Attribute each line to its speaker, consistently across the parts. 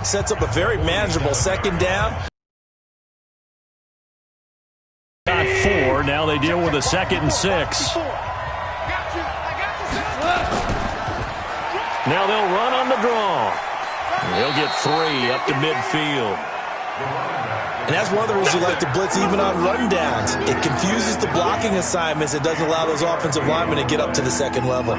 Speaker 1: Sets up a very manageable second down.
Speaker 2: Got 4. Now they deal with a 2nd and 6. Now they'll run on the draw. They'll get 3 up to midfield.
Speaker 1: And that's one of the reasons you like to blitz even on rundowns. It confuses the blocking assignments. It doesn't allow those offensive linemen to get up to the second level.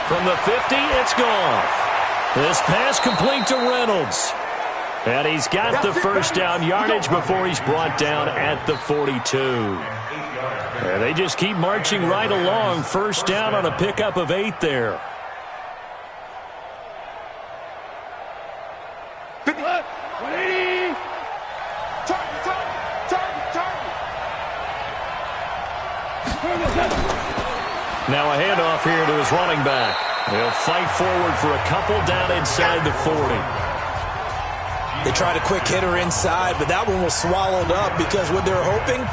Speaker 2: From the 50, it's Goff. This pass complete to Reynolds. And he's got the first down yardage before he's brought down at the 42. And they just keep marching right along. First down on a pickup of 8 there. Now a handoff here to his running back. They'll fight forward for a couple down inside the 40.
Speaker 1: They tried a quick hitter inside, but that one was swallowed up because what they're hoping,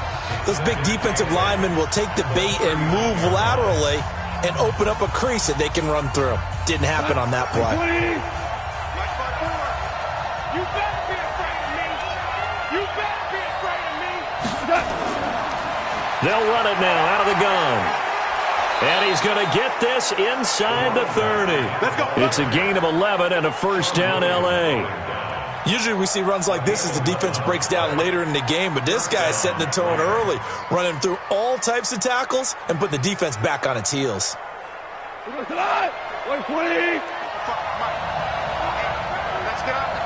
Speaker 1: those big defensive linemen will take the bait and move laterally and open up a crease that they can run through. Didn't happen on that play.
Speaker 3: You better be afraid of me. You better be afraid of me.
Speaker 2: They'll run it now out of the gun. And he's going to get this inside the 30. It's a gain of 11 and a first down, L.A.
Speaker 1: Usually we see runs like this as the defense breaks down later in the game, but this guy is setting the tone early, running through all types of tackles and putting the defense back on its heels.
Speaker 3: Let's get off the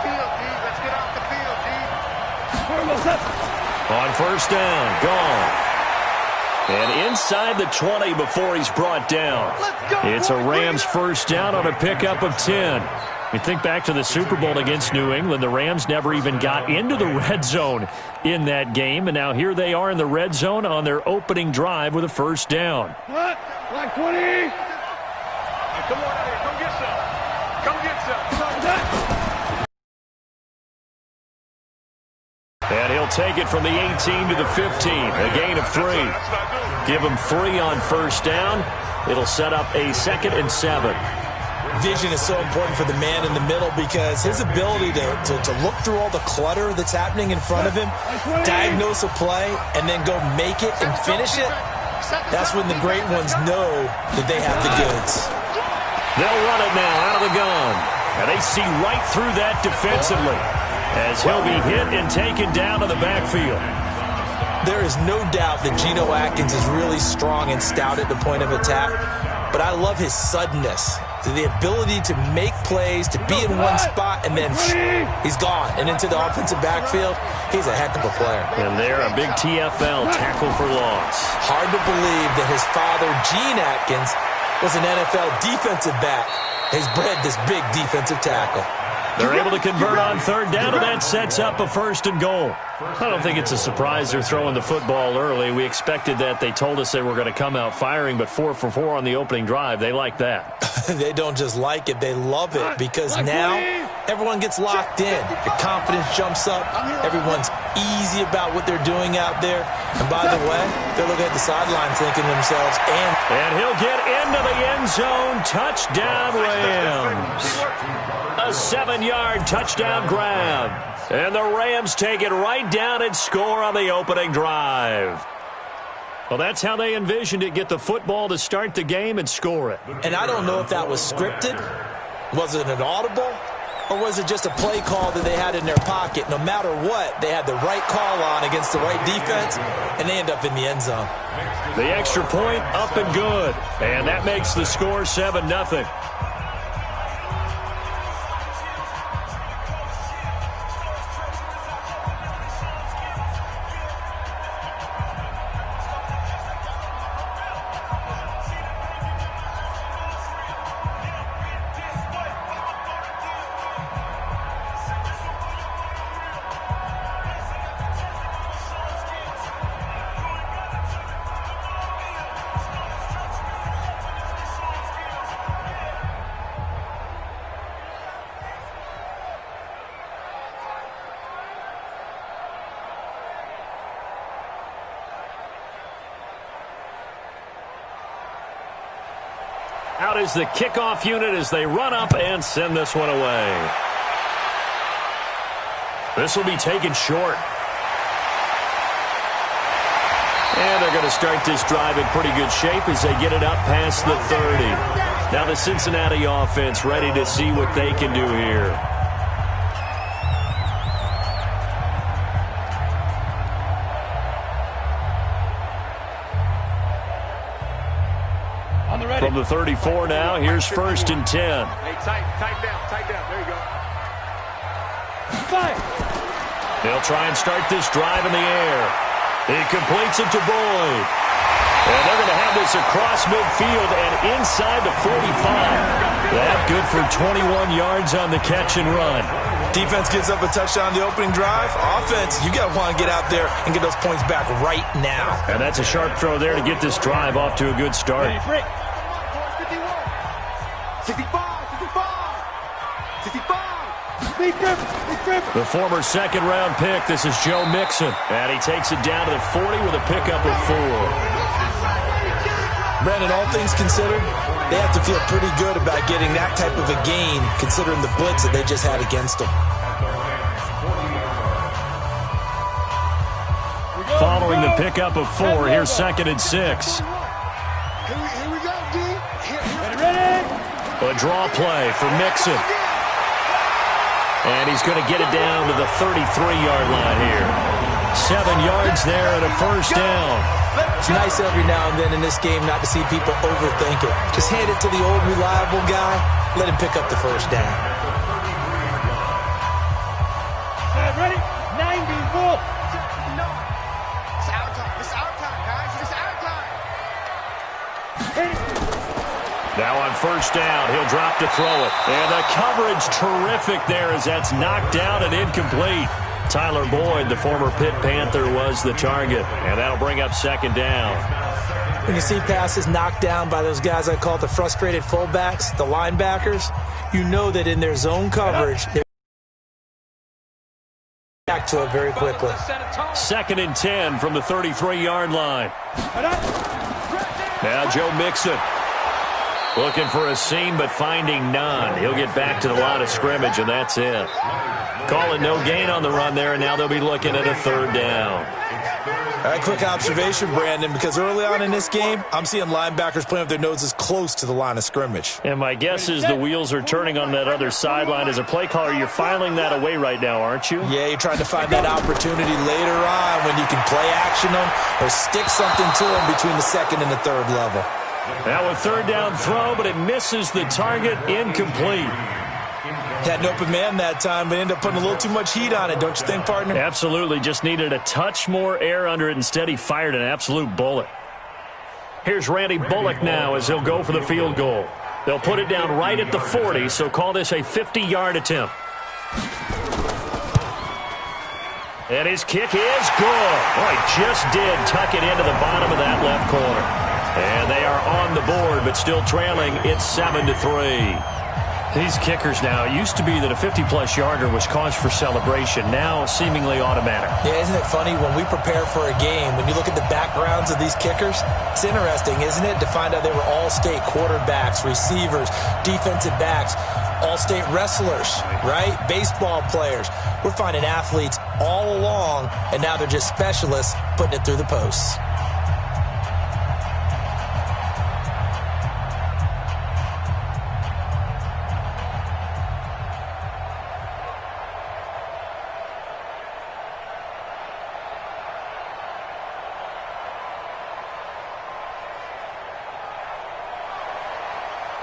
Speaker 3: field, D. Let's get off the field, D.
Speaker 2: On first down, gone. And inside the 20 before he's brought down. It's a Rams first down on a pickup of 10. You think back to the Super Bowl against New England, the Rams never even got into the red zone in that game, and now here they are in the red zone on their opening drive with a first down.
Speaker 3: Like 20. Hey, come on out here. Come get some. Come get some.
Speaker 2: And he'll take it from the 18 to the 15, a gain of 3. Give him 3 on first down. It'll set up a 2nd and 7.
Speaker 1: Vision is so important for the man in the middle because his ability to look through all the clutter that's happening in front of him, diagnose a play, and then go make it and finish it, that's when the great ones know that they have the goods.
Speaker 2: They'll run it now out of the gun. And they see right through that defensively as he'll be hit and taken down to the backfield.
Speaker 1: There is no doubt that Geno Atkins is really strong and stout at the point of attack, but I love his suddenness, the ability to make plays, to be in one spot, and then he's gone and into the offensive backfield. He's a heck of a player.
Speaker 2: And there, a big TFL, tackle for loss.
Speaker 1: Hard to believe that his father, Gene Atkins, was an NFL defensive back. He's bred this big defensive tackle.
Speaker 2: They're able to convert on third down, and that sets up a 1st and goal. I don't think it's a surprise they're throwing the football early. We expected that. They told us they were going to come out firing, but 4 for 4 on the opening drive. They like that.
Speaker 1: They don't just like it. They love it because now everyone gets locked in. Your confidence jumps up. Everyone's easy about what they're doing out there. And by the way, they're looking at the sideline thinking to themselves,
Speaker 2: and he'll get into the end zone. Touchdown, Rams. A 7-yard touchdown grab. And the Rams take it right down and score on the opening drive. Well, that's how they envisioned it. Get the football to start the game and score it.
Speaker 1: And I don't know if that was scripted. Was it an audible? Or was it just a play call that they had in their pocket? No matter what, they had the right call on against the right defense, and they end up in the end zone.
Speaker 2: The extra point up and good. And that makes the score 7-0. Out is the kickoff unit as they run up and send this one away. This will be taken short. And they're going to start this drive in pretty good shape as they get it up past the 30. Now the Cincinnati offense ready to see what they can do here. From the 34 now, here's 1st and 10.
Speaker 3: Hey, tight down. There you go.
Speaker 2: They'll try and start this drive in the air. He completes it to Boyd. And they're going to have this across midfield and inside the 45. That good for 21 yards on the catch and run.
Speaker 1: Defense gives up a touchdown on the opening drive. Offense, you got to want to get out there and get those points back right now.
Speaker 2: And that's a sharp throw there to get this drive off to a good start.
Speaker 3: 65.
Speaker 2: The former second-round pick, this is Joe Mixon. And he takes it down to the 40 with a pickup of 4.
Speaker 1: Brandon, all things considered, they have to feel pretty good about getting that type of a gain, considering the blitz that they just had against them.
Speaker 2: Following the pickup of 4, here's 2nd and 6.
Speaker 3: Here we go, D. Ready?
Speaker 2: A draw play for Mixon. And he's going to get it down to the 33-yard line here. 7 yards there and a 1st down.
Speaker 1: It's nice every now and then in this game not to see people overthink it. Just hand it to the old reliable guy. Let him pick up the 1st down.
Speaker 3: Ready? 90, full. No. It's our time. It's our time, guys. It's our time.
Speaker 2: Now on 1st down, he'll drop to throw it. And the coverage terrific there as that's knocked down and incomplete. Tyler Boyd, the former Pitt Panther, was the target. And that'll bring up 2nd down.
Speaker 1: When you see passes knocked down by those guys I call the frustrated fullbacks, the linebackers, you know that in their zone coverage, they're back to it very quickly.
Speaker 2: 2nd and 10 from the 33-yard line. Now Joe Mixon. Looking for a seam, but finding none. He'll get back to the line of scrimmage, and that's it. Calling no gain on the run there, and now they'll be looking at a 3rd down.
Speaker 1: All right, quick observation, Brandon, because early on in this game, I'm seeing linebackers playing with their noses close to the line of scrimmage.
Speaker 2: And my guess is the wheels are turning on that other sideline. As a play caller, you're filing that away right now, aren't you?
Speaker 1: Yeah, you're trying to find that opportunity later on when you can play action them or stick something to them between the 2nd and the 3rd level.
Speaker 2: Now a 3rd down throw, but it misses the target, incomplete.
Speaker 1: Had an open man that time, but ended up putting a little too much heat on it, don't you think, partner?
Speaker 2: Absolutely, just needed a touch more air under it. Instead, he fired an absolute bullet. Here's Randy Bullock now as he'll go for the field goal. They'll put it down right at the 40, so call this a 50-yard attempt. And his kick is good. Oh, he just did tuck it into the bottom of that left corner. And they are on the board, but still trailing. It's 7-3. These kickers now, it used to be that a 50-plus yarder was cause for celebration. Now, seemingly automatic.
Speaker 1: Yeah, isn't it funny? When we prepare for a game, when you look at the backgrounds of these kickers, it's interesting, isn't it, to find out they were all-state quarterbacks, receivers, defensive backs, all-state wrestlers, right? Baseball players. We're finding athletes all along, and now they're just specialists putting it through the posts.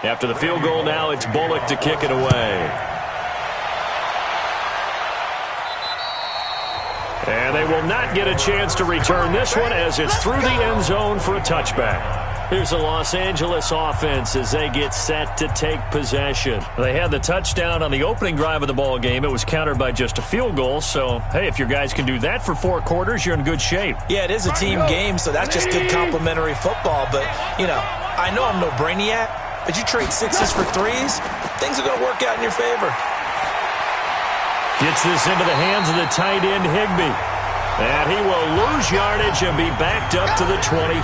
Speaker 2: After the field goal now, it's Bullock to kick it away. And they will not get a chance to return this one as it's through the end zone for a touchback. Here's the Los Angeles offense as they get set to take possession. They had the touchdown on the opening drive of the ball game. It was countered by just a field goal. So, hey, if your guys can do that for 4 quarters, you're in good shape.
Speaker 1: Yeah, it is a team game, so that's just good complimentary football. But, you know, I know I'm no brainiac. But you trade 6s for 3s, things are going to work out in your favor.
Speaker 2: Gets this into the hands of the tight end, Higbee. And he will lose yardage and be backed up to the 24.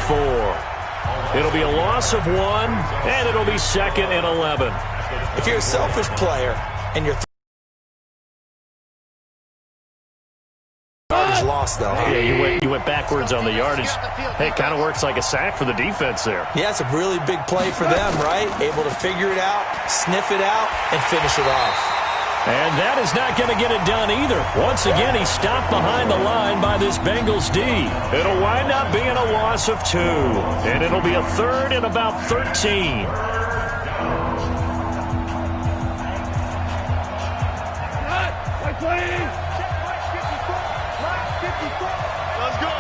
Speaker 2: It'll be a loss of 1, and it'll be 2nd and 11.
Speaker 1: If you're a selfish player and you're yardage lost, though. Huh?
Speaker 2: Yeah, you went backwards on the yardage. Hey, it kind of works like a sack for the defense there.
Speaker 1: Yeah, it's a really big play for them, right? Able to figure it out, sniff it out, and finish it off.
Speaker 2: And that is not going to get it done either. Once again, he's stopped behind the line by this Bengals D. It'll wind up being a loss of 2, and it'll be a 3rd and about 13.
Speaker 3: Let's go.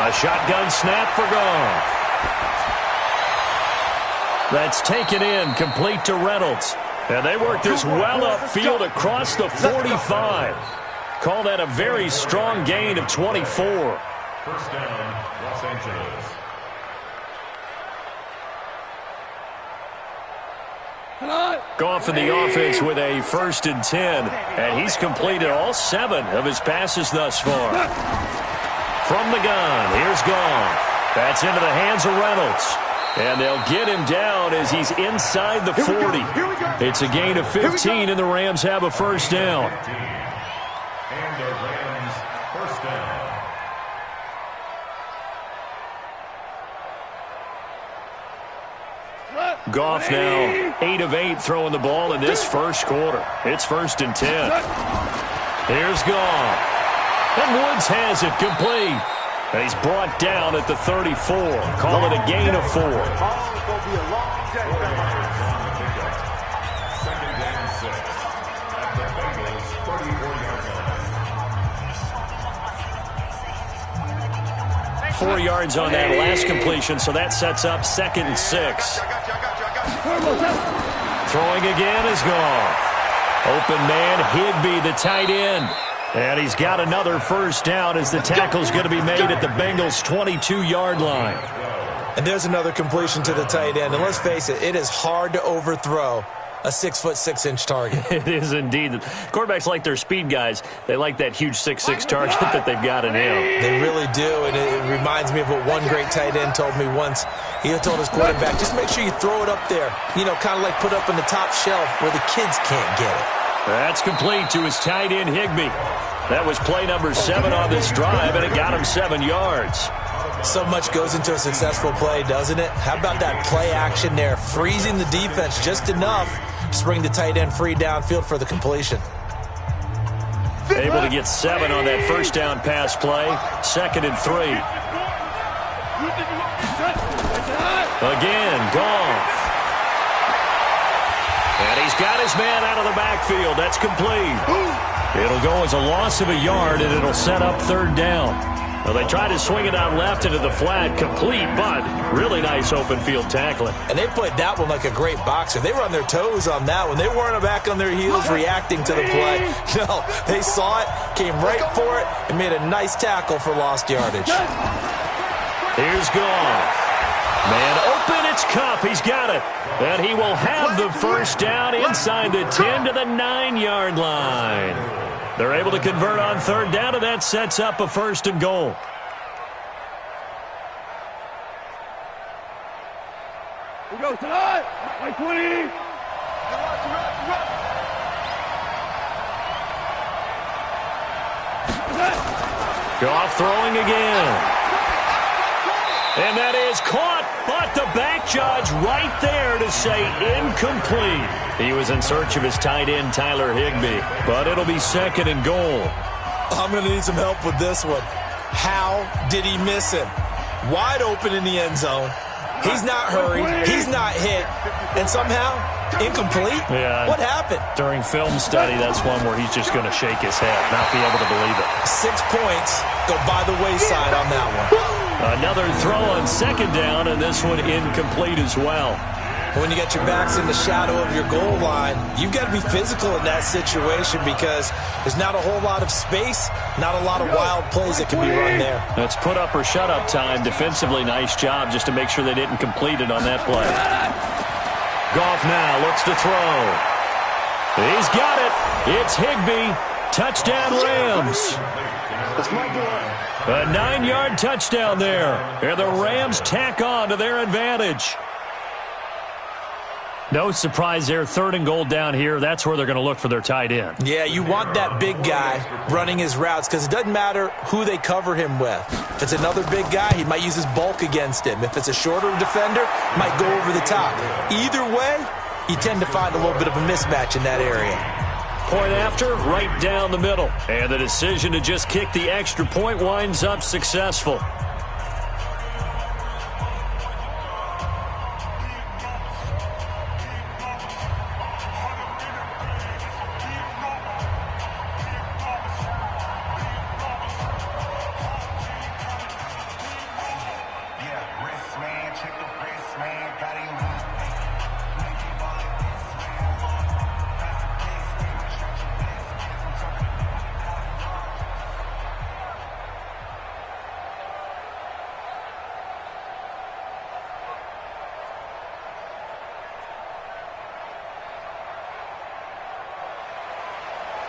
Speaker 2: A shotgun snap for Goff. That's taken in, complete to Reynolds. And they work this well upfield across the 45. Call that a very strong gain of 24.
Speaker 4: First down, Los Angeles.
Speaker 2: Goff in the offense with a 1st and 10. And he's completed all 7 of his passes thus far. From the gun, here's Goff. That's into the hands of Reynolds. And they'll get him down as he's inside the 40. It's a gain of 15, and the Rams have a 1st down.
Speaker 4: And the Rams, 1st down.
Speaker 2: Goff now 8 of 8 throwing the ball in this first quarter. It's 1st and 10. Here's Goff. And Woods has it complete. And he's brought down at the 34. Call it a gain of 4. 4 yards on that last completion, so that sets up 2nd and 6. Throwing again is Goff. Open man, Higbee, the tight end. And he's got another 1st down as the tackle's going to be made at the Bengals' 22-yard line.
Speaker 1: And there's another completion to the tight end. And let's face it, it is hard to overthrow a 6'6" target.
Speaker 2: It is indeed. Quarterbacks like their speed guys. They like that huge 6'6" target that they've got in him.
Speaker 1: They really do, and it reminds me of what one great tight end told me once. He told his quarterback, just make sure you throw it up there, you know, kind of like put up on the top shelf where the kids can't get it.
Speaker 2: That's complete to his tight end, Higbee. That was play number 7 on this drive, and it got him 7 yards.
Speaker 1: So much goes into a successful play, doesn't it? How about that play action there, freezing the defense just enough to bring the tight end free downfield for the completion.
Speaker 2: Able to get 7 on that 1st down pass play, 2nd and 3. Again, Goff. And he's got his man out of the backfield. That's complete. It'll go as a loss of a yard, and it'll set up 3rd down. Well, they tried to swing it out left into the flat, complete, but really nice open field tackling.
Speaker 1: And they played that one like a great boxer. They were on their toes on that one. They weren't back on their heels reacting to the play. No, they saw it, came right for it, and made a nice tackle for lost yardage.
Speaker 2: Here's Goff. Man open, it's Kupp. He's got it. And he will have the 1st down inside the 10 to the 9-yard line. They're able to convert on 3rd down, and that sets up a 1st and goal.
Speaker 3: We go tonight. Like 20.
Speaker 2: Goff throwing again. And that is caught, but the back judge right there to say incomplete. He was in search of his tight end, Tyler Higbee, but it'll be 2nd and goal.
Speaker 1: I'm going to need some help with this one. How did he miss him? Wide open in the end zone. He's not hurried. He's not hit. And somehow, incomplete?
Speaker 2: Yeah.
Speaker 1: What happened?
Speaker 2: During film study, that's one where he's just going to shake his head, not be able to believe it.
Speaker 1: 6 points go by the wayside on that one.
Speaker 2: Another throw on 2nd down, and this one incomplete as well.
Speaker 1: When you get your backs in the shadow of your goal line, you've got to be physical in that situation because there's not a whole lot of space, not a lot of wild plays that can be run there.
Speaker 2: That's put up or shut up time. Defensively, nice job just to make sure they didn't complete it on that play. Goff now looks to throw. He's got it. It's Higbee. Touchdown Rams. A 9-yard touchdown there. And the Rams tack on to their advantage. No surprise there, 3rd and goal down here. That's where they're going to look for their tight end.
Speaker 1: Yeah, you want that big guy running his routes because it doesn't matter who they cover him with. If it's another big guy, he might use his bulk against him. If it's a shorter defender, he might go over the top. Either way, you tend to find a little bit of a mismatch in that area.
Speaker 2: Point after, right down the middle. And the decision to just kick the extra point winds up successful.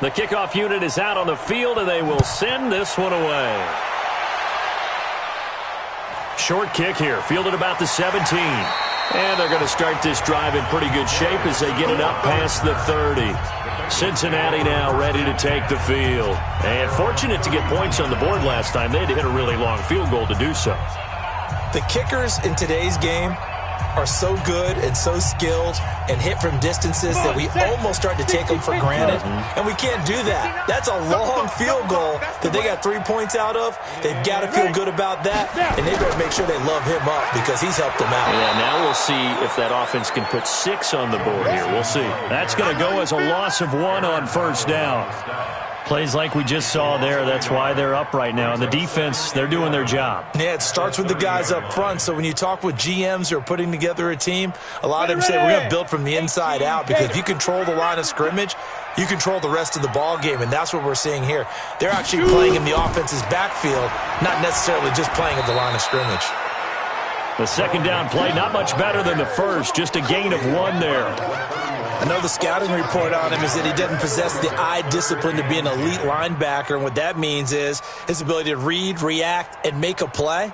Speaker 2: The kickoff unit is out on the field, and they will send this one away. Short kick here, fielded about the 17. And they're going to start this drive in pretty good shape as they get it up past the 30. Cincinnati now ready to take the field. And fortunate to get points on the board last time. They had to hit a really long field goal to do so.
Speaker 1: The kickers in today's game are so good and so skilled and hit from distances that we almost start to take them for granted. And we can't do that. That's a long field goal that they got 3 points out of. They've got to feel good about that, and they better make sure they love him up because he's helped them out.
Speaker 2: Yeah, now we'll see if that offense can put 6 on the board here. We'll see. That's going to go as a loss of 1 on first down. Plays like we just saw there, that's why they're up right now. And the defense, they're doing their job.
Speaker 1: Yeah, it starts with the guys up front. So when you talk with GMs who are putting together a team, a lot of them say we're going to build from the inside out because if you control the line of scrimmage, you control the rest of the ball game, and that's what we're seeing here. They're actually playing in the offense's backfield, not necessarily just playing at the line of scrimmage.
Speaker 2: The second down play, not much better than the first, just a gain of 1 there.
Speaker 1: I know the scouting report on him is that he doesn't possess the eye discipline to be an elite linebacker, and what that means is his ability to read, react, and make a play.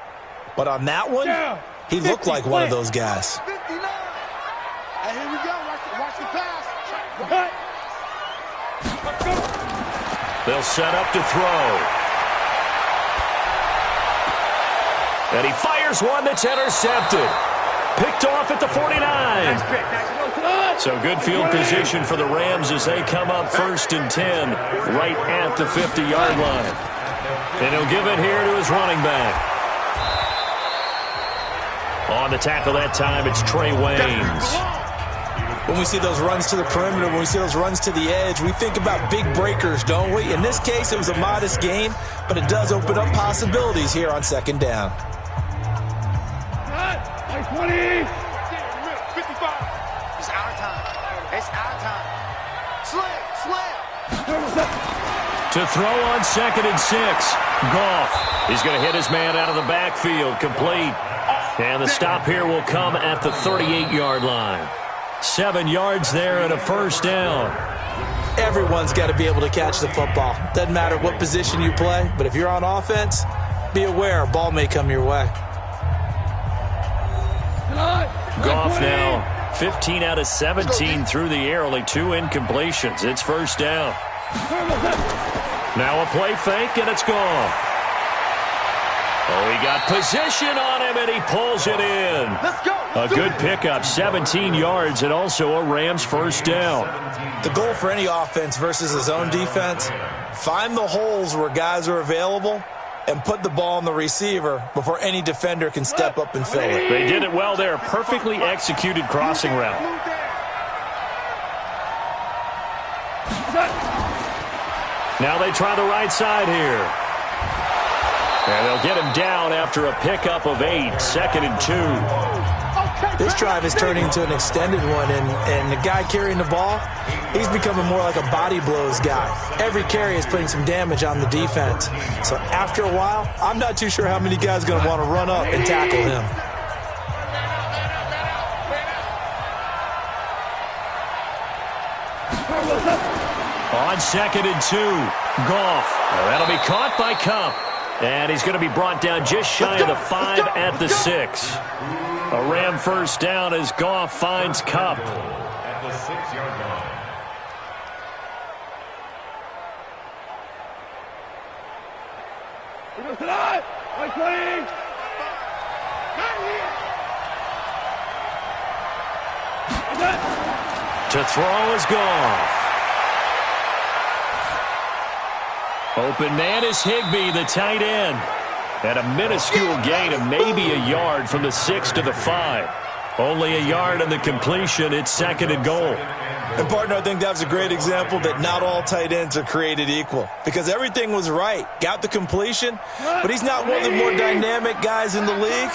Speaker 1: But on that one, he looked like one of those guys.
Speaker 3: 59. And here we go. Watch the pass.
Speaker 2: They'll set up to throw. And he fires one that's intercepted. Picked off at the 49. So good field position for the Rams as they come up 1st and 10 right at the 50-yard line. And he'll give it here to his running back. On the tackle that time, it's Trey Waynes.
Speaker 1: When we see those runs to the perimeter, when we see those runs to the edge, we think about big breakers, don't we? In this case, it was a modest gain, but it does open up possibilities here on 2nd down.
Speaker 3: 20. 55. It's our time. It's our time. Slam.
Speaker 2: To throw on 2nd and 6. Goff. He's going to hit his man out of the backfield. Complete. And the stop here will come at the 38-yard line. 7 yards there and a first down.
Speaker 1: Everyone's got to be able to catch the football. Doesn't matter what position you play, but if you're on offense, be aware a ball may come your way.
Speaker 2: Goff now 15 out of 17 through the air, only 2 incompletions. It's first down. Now a play fake, and it's gone. Oh, he got position on him, and he pulls it in. A good pickup, 17 yards, and also a Rams first down.
Speaker 1: The goal for any offense versus his own defense, find the holes where guys are available and put the ball on the receiver before any defender can step up and fill it.
Speaker 2: They did it well there. Perfectly executed crossing route. Now they try the right side here. And they'll get him down after a pickup of 8, 2nd and 2.
Speaker 1: This drive is turning into an extended one, and the guy carrying the ball, he's becoming more like a body blows guy. Every carry is putting some damage on the defense. So after a while, I'm not too sure how many guys are going to want to run up and tackle him.
Speaker 2: On 2nd and 2. Goff. That'll be caught by Kupp. And he's going to be brought down just shy of the 5 at the 6. A Ram first down as Goff finds Kupp.
Speaker 4: At the 6-yard line.
Speaker 2: To throw is Goff. Open man is Higbee, the tight end. And a minuscule gain of maybe a yard from the 6 to the 5. Only a yard on the completion. It's 2nd and goal.
Speaker 1: And, partner, I think that was a great example that not all tight ends are created equal. Because everything was right. Got the completion, but he's not one of the more dynamic guys in the league.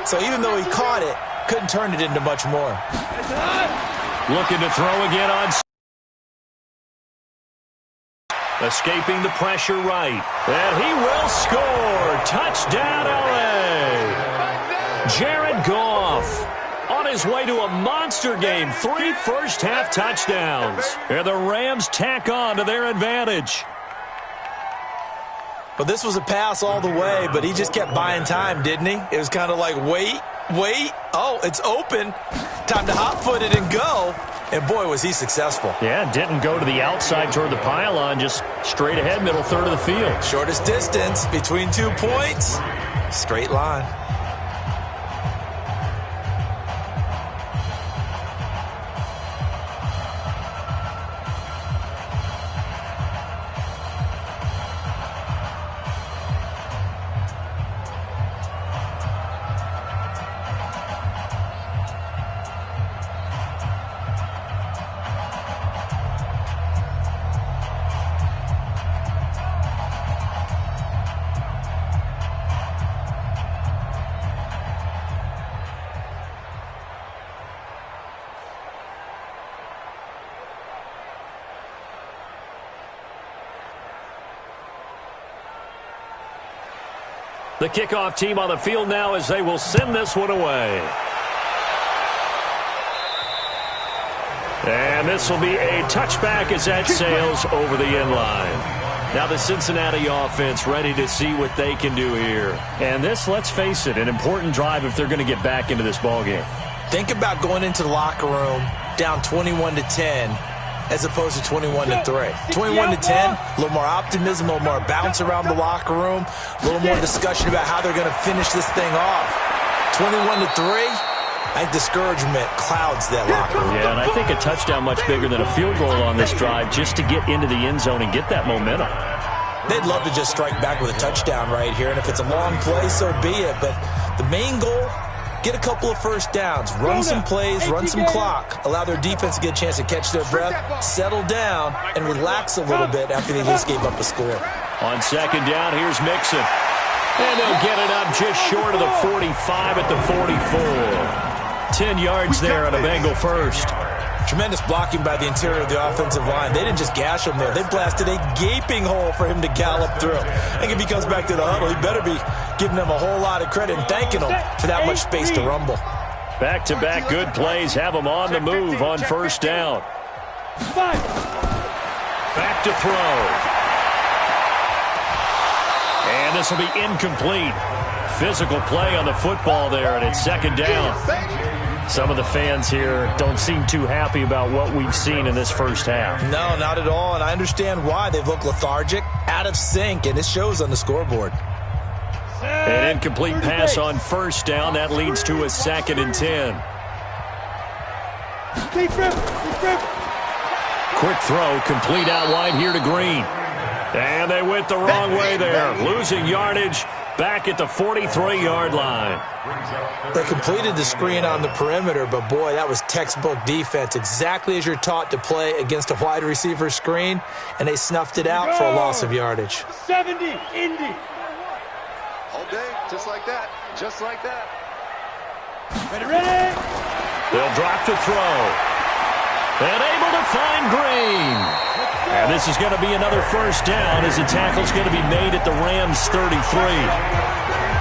Speaker 1: So even though he caught it, couldn't turn it into much more.
Speaker 2: Looking to throw again on. Escaping the pressure right. And he will score. Touchdown, L.A. Jared Goff on his way to a monster game. 3 first-half touchdowns. And the Rams tack on to their advantage.
Speaker 1: Well, this was a pass all the way, but he just kept buying time, didn't he? It was kind of like, wait. Oh, it's open. Time to hot-foot it and go. And, boy, was he successful.
Speaker 2: Yeah, didn't go to the outside toward the pylon, just straight ahead, middle third of the field.
Speaker 1: Shortest distance between 2 points. Straight line.
Speaker 2: The kickoff team on the field now as they will send this one away. And this will be a touchback as that sails over the end line. Now the Cincinnati offense ready to see what they can do here. And this, let's face it, an important drive if they're going to get back into this ballgame.
Speaker 1: Think about going into the locker room down 21-10 as opposed to 21-3. 21-10, a little more optimism, a little more bounce around the locker room, a little more discussion about how they're going to finish this thing off. 21-3, I think discouragement clouds that locker room.
Speaker 2: Yeah, and I think a touchdown much bigger than a field goal on this drive just to get into the end zone and get that momentum.
Speaker 1: They'd love to just strike back with a touchdown right here, and if it's a long play, so be it. But the main goal, get a couple of first downs, run some plays, run some clock, allow their defense to get a chance to catch their breath, settle down, and relax a little bit after they just gave up a score.
Speaker 2: On second down, here's Mixon. And they'll get it up just short of the 45 at the 44. 10 yards there on a Bengal first.
Speaker 1: Tremendous blocking by the interior of the offensive line. They didn't just gash him there. They blasted a gaping hole for him to gallop through. I think if he comes back to the huddle, he better be giving them a whole lot of credit and thanking them for that much space to rumble.
Speaker 2: Back-to-back good plays have them on the move on first down. Back to throw. And this will be incomplete. Physical play on the football there, and it's second down. Some of the fans here don't seem too happy about what we've seen in this first half.
Speaker 1: No, not at all, and I understand why. They've looked lethargic, out of sync, and it shows on the scoreboard.
Speaker 2: An incomplete pass on first down. That leads to a 2nd and 10. Quick throw, complete out wide here to Green. And they went the wrong way there. Losing yardage back at the 43-yard line.
Speaker 1: They completed the screen on the perimeter, but, boy, that was textbook defense, exactly as you're taught to play against a wide receiver screen, and they snuffed it out for a loss of yardage.
Speaker 3: 70, Indy.
Speaker 5: All day, just like that, just like that.
Speaker 3: Ready.
Speaker 2: They'll drop to throw. And able to find Green. And this is going to be another first down as the tackle's going to be made at the Rams' 33.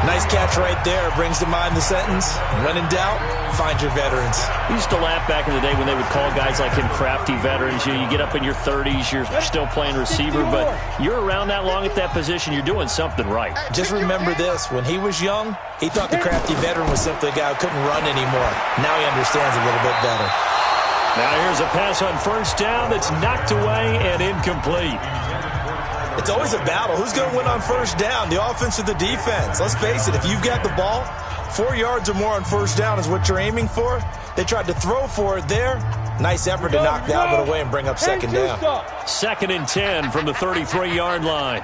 Speaker 1: Nice catch right there. Brings to mind the sentence, when in doubt, find your veterans.
Speaker 2: We used to laugh back in the day when they would call guys like him crafty veterans. You get up in your 30s, you're still playing receiver, but you're around that long at that position, you're doing something right.
Speaker 1: Just remember this. When he was young, he thought the crafty veteran was simply a guy who couldn't run anymore. Now he understands a little bit better.
Speaker 2: Now here's a pass on first down that's knocked away and incomplete.
Speaker 1: It's always a battle. Who's going to win on first down, the offense or the defense? Let's face it, if you've got the ball, 4 yards or more on first down is what you're aiming for. They tried to throw for it there. Nice effort to knock that one away and bring up second down.
Speaker 2: 2nd and 10 from the 33-yard line.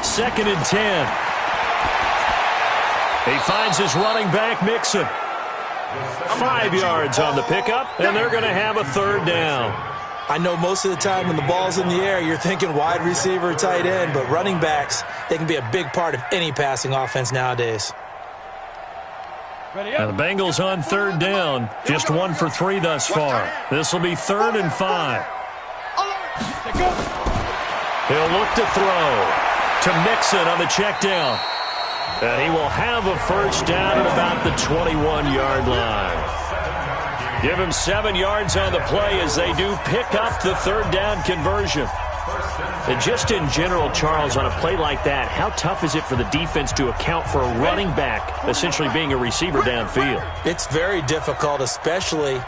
Speaker 2: 2nd and 10. He finds his running back, Mixon. 5 yards on the pickup, and they're going to have a third down.
Speaker 1: I know most of the time when the ball's in the air, you're thinking wide receiver, tight end, but running backs, they can be a big part of any passing offense nowadays.
Speaker 2: Now the Bengals on third down, just 1 for 3 thus far. This will be 3rd and 5. He'll look to throw to Mixon on the check down. And he will have a first down at about the 21-yard line. Give him 7 yards on the play as they do pick up the third down conversion. And just in general, Charles, on a play like that, how tough is it for the defense to account for a running back essentially being a receiver downfield?
Speaker 1: It's very difficult, especially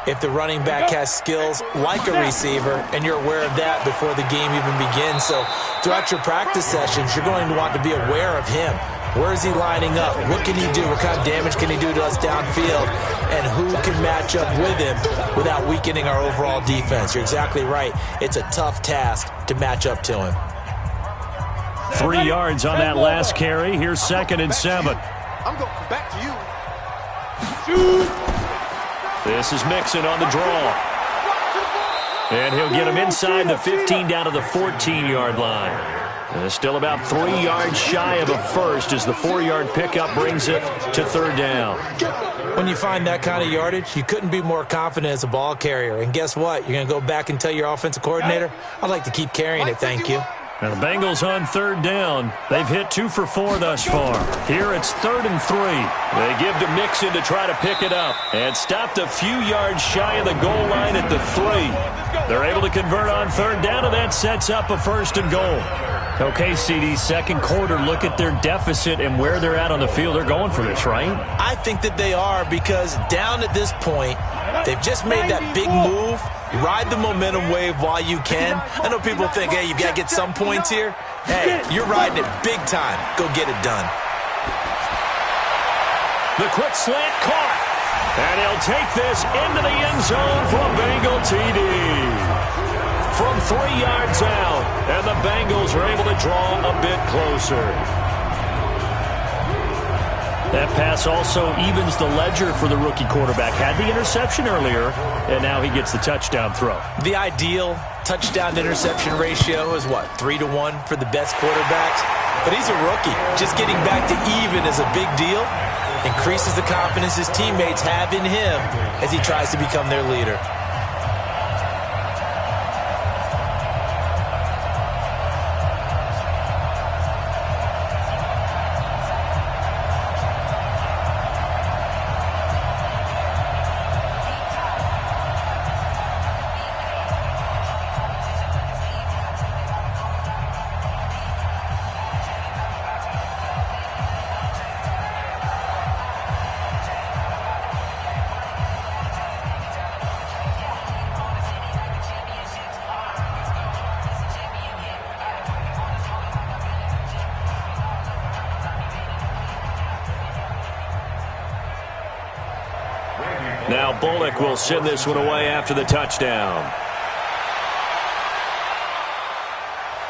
Speaker 1: if the running back has skills like a receiver, and you're aware of that before the game even begins. So throughout your practice sessions, you're going to want to be aware of him. Where is he lining up? What can he do? What kind of damage can he do to us downfield? And who can match up with him without weakening our overall defense? You're exactly right. It's a tough task to match up to him.
Speaker 2: 3 yards on that last carry. Here's 2nd and 7.
Speaker 5: I'm going back to you.
Speaker 2: This is Mixon on the draw. And he'll get him inside the 15 down to the 14-yard line. Still about 3 yards shy of a first as the 4-yard pickup brings it to third down.
Speaker 1: When you find that kind of yardage, you couldn't be more confident as a ball carrier. And guess what? You're going to go back and tell your offensive coordinator, I'd like to keep carrying it, thank you.
Speaker 2: And the Bengals on third down. They've hit 2 for 4 thus far. Here it's 3rd and 3. They give to Mixon to try to pick it up. And stopped a few yards shy of the goal line at the 3. They're able to convert on third down, and that sets up a 1st and goal. Okay, CD, second quarter, look at their deficit and where they're at on the field. They're going for this, right?
Speaker 1: I think that they are, because down at this point, they've just made that big move. Ride the momentum wave while you can. I know people think, hey, you've got to get some points here. Hey, you're riding it big time. Go get it done.
Speaker 2: The quick slant caught. And he'll take this into the end zone for a Bengal TD. From 3 yards out, and the Bengals are able to draw a bit closer. That pass also evens the ledger for the rookie quarterback. Had the interception earlier, and now he gets the touchdown throw.
Speaker 1: The ideal touchdown-to-interception ratio is, what, 3-to-1 for the best quarterbacks? But he's a rookie. Just getting back to even is a big deal. Increases the confidence his teammates have in him as he tries to become their leader.
Speaker 2: Now Bullock will send this one away after the touchdown.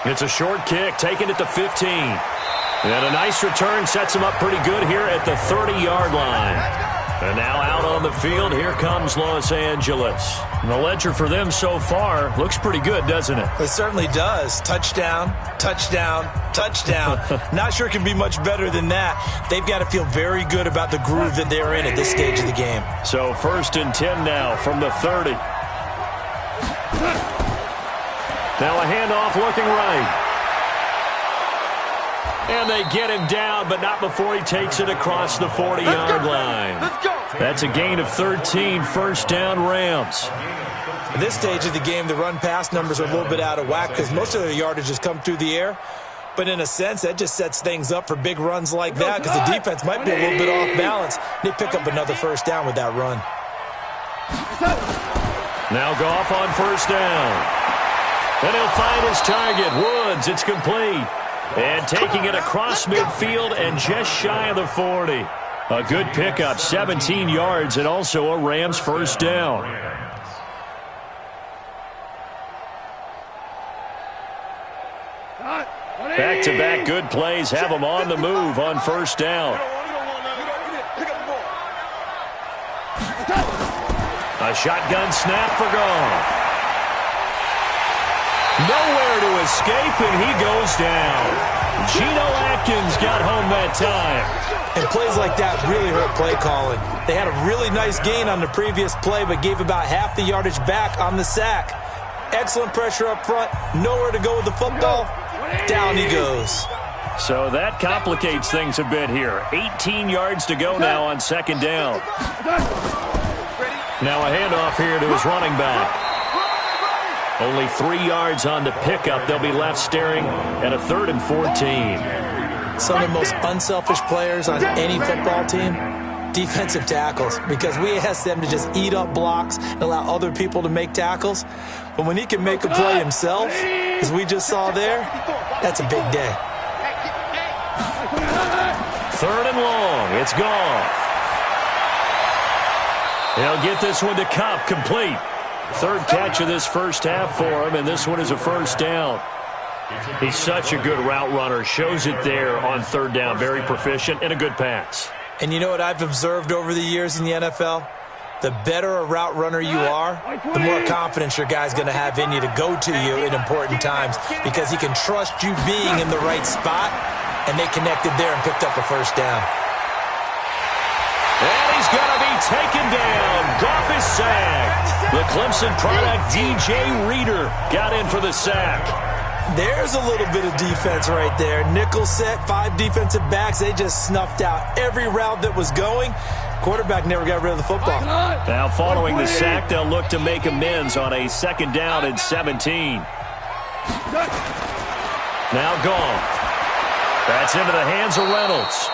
Speaker 2: It's a short kick, taken at the 15. And a nice return sets him up pretty good here at the 30-yard line. And now out on the field, here comes Los Angeles. And the ledger for them so far looks pretty good, doesn't it?
Speaker 1: It certainly does. Touchdown, touchdown, touchdown. Not sure it can be much better than that. They've got to feel very good about the groove that they're in at this stage of the game.
Speaker 2: So 1st and 10 now from the 30. Now a handoff looking right. And they get him down, but not before he takes it across the 40-yard line. That's a gain of 13, first down Rams.
Speaker 1: At this stage of the game, the run-pass numbers are a little bit out of whack because most of their yardage has come through the air. But in a sense, that just sets things up for big runs like that because the defense might be a little bit off balance. They pick up another first down with that run.
Speaker 2: Now Goff on first down. And he'll find his target. Woods, it's complete. And taking it across midfield and just shy of the 40. A good pickup, 17 yards, and also a Rams first down. Back-to-back good plays have them on the move on first down. A shotgun snap for Goff. Nowhere to escape, and he goes down. Geno Atkins got home that time.
Speaker 1: And plays like that really hurt play calling. They had a really nice gain on the previous play, but gave about half the yardage back on the sack. Excellent pressure up front. Nowhere to go with the football. Down he goes.
Speaker 2: So that complicates things a bit here. 18 yards to go now on second down. Now a handoff here to his running back. Only 3 yards on the pickup. They'll be left staring at a 3rd and 14.
Speaker 1: Some of the most unselfish players on any football team, defensive tackles, because we ask them to just eat up blocks and allow other people to make tackles. But when he can make a play himself, as we just saw there, that's a big day.
Speaker 2: 3rd and long. It's Goff. He'll get this one to Kupp, complete. 3rd catch of this first half for him, and this one is a first down. He's such a good route runner. Shows it there on 3rd down. Very proficient and a good pass.
Speaker 1: And you know what I've observed over the years in the NFL? The better a route runner you are, the more confidence your guy's going to have in you to go to you in important times because he can trust you being in the right spot, and they connected there and picked up a first down.
Speaker 2: And he's going to be taken down. Goff is sacked. The Clemson product, DJ Reader, got in for the sack.
Speaker 1: There's a little bit of defense right there. Nickel set, 5 defensive backs. They just snuffed out every route that was going. Quarterback never got rid of the football.
Speaker 2: Now following the sack, they'll look to make amends on a 2nd down and 17. Now Goff. That's into the hands of Reynolds.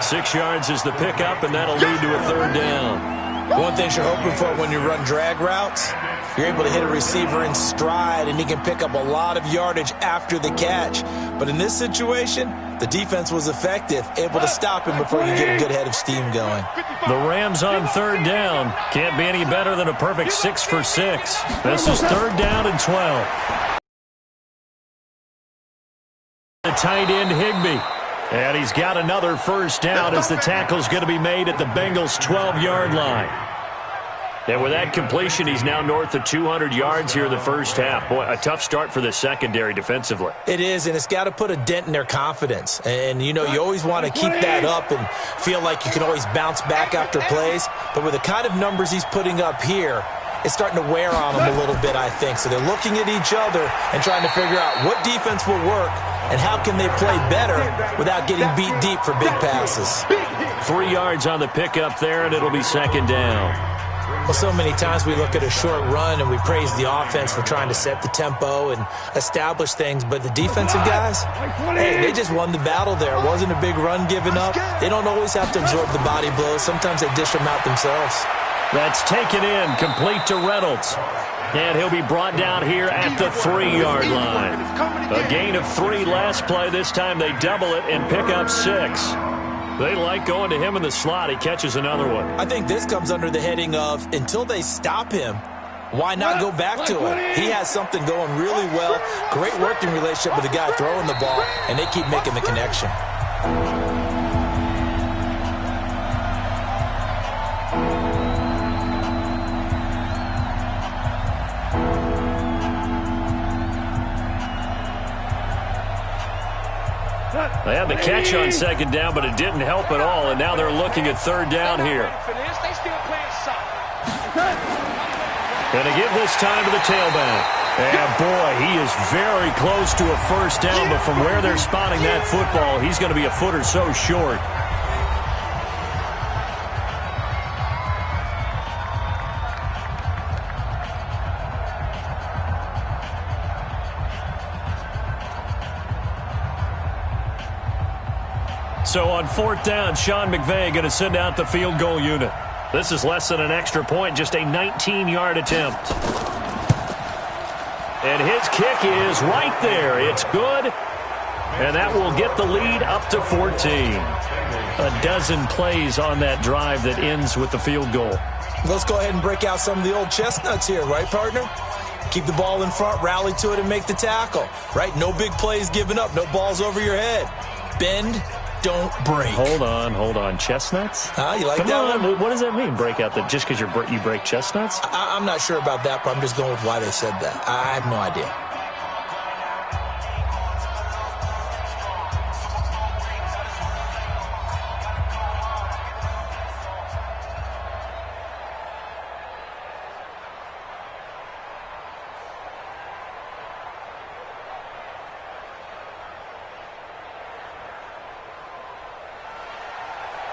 Speaker 2: 6 yards is the pickup, and that'll lead to a 3rd down.
Speaker 1: One thing you're hoping for when you run drag routes, you're able to hit a receiver in stride, and he can pick up a lot of yardage after the catch. But in this situation, the defense was effective, able to stop him before you get a good head of steam going.
Speaker 2: The Rams on 3rd down. Can't be any better than a perfect 6 for 6. This is 3rd down and 12. The tight end, Higbee. And he's got another first down as the tackle's going to be made at the Bengals' 12-yard line. And with that completion, he's now north of 200 yards here in the first half. Boy, a tough start for the secondary defensively.
Speaker 1: It is, and it's got to put a dent in their confidence. And, you know, you always want to keep that up and feel like you can always bounce back after plays. But with the kind of numbers he's putting up here, it's starting to wear on them a little bit, I think. So they're looking at each other and trying to figure out what defense will work and how can they play better without getting beat deep for big passes.
Speaker 2: 3 yards on the pickup there, and it'll be 2nd down.
Speaker 1: Well, so many times we look at a short run and we praise the offense for trying to set the tempo and establish things, but the defensive guys, hey, they just won the battle there. It wasn't a big run given up. They don't always have to absorb the body blows. Sometimes they dish them out themselves. That's
Speaker 2: taken in, complete to Reynolds. And he'll be brought down here at the 3-yard line. A gain of 3 last play. This time they double it and pick up 6. They like going to him in the slot. He catches another one.
Speaker 1: I think this comes under the heading of until they stop him, why not go back to him? He has something going really well. Great working relationship with the guy throwing the ball, and they keep making the connection.
Speaker 2: They had the catch on 2nd down, but it didn't help at all, and now they're looking at 3rd down here. Going to give this time to the tailback. And, boy, he is very close to a first down, but from where they're spotting that football, he's going to be a foot or so short. So on 4th down, Sean McVay going to send out the field goal unit. This is less than an extra point, just a 19-yard attempt. And his kick is right there. It's good, and that will get the lead up to 14. A dozen plays on that drive that ends with the field goal.
Speaker 1: Let's go ahead and break out some of the old chestnuts here, right, partner? Keep the ball in front, rally to it, and make the tackle, right? No big plays given up, no balls over your head. Bend, don't break.
Speaker 2: Hold on. Chestnuts?
Speaker 1: You like
Speaker 2: Come
Speaker 1: that
Speaker 2: on.
Speaker 1: one?
Speaker 2: What does that mean, break out? That just because you break chestnuts?
Speaker 1: I'm not sure about that, but I'm just going with why they said that. I have no idea.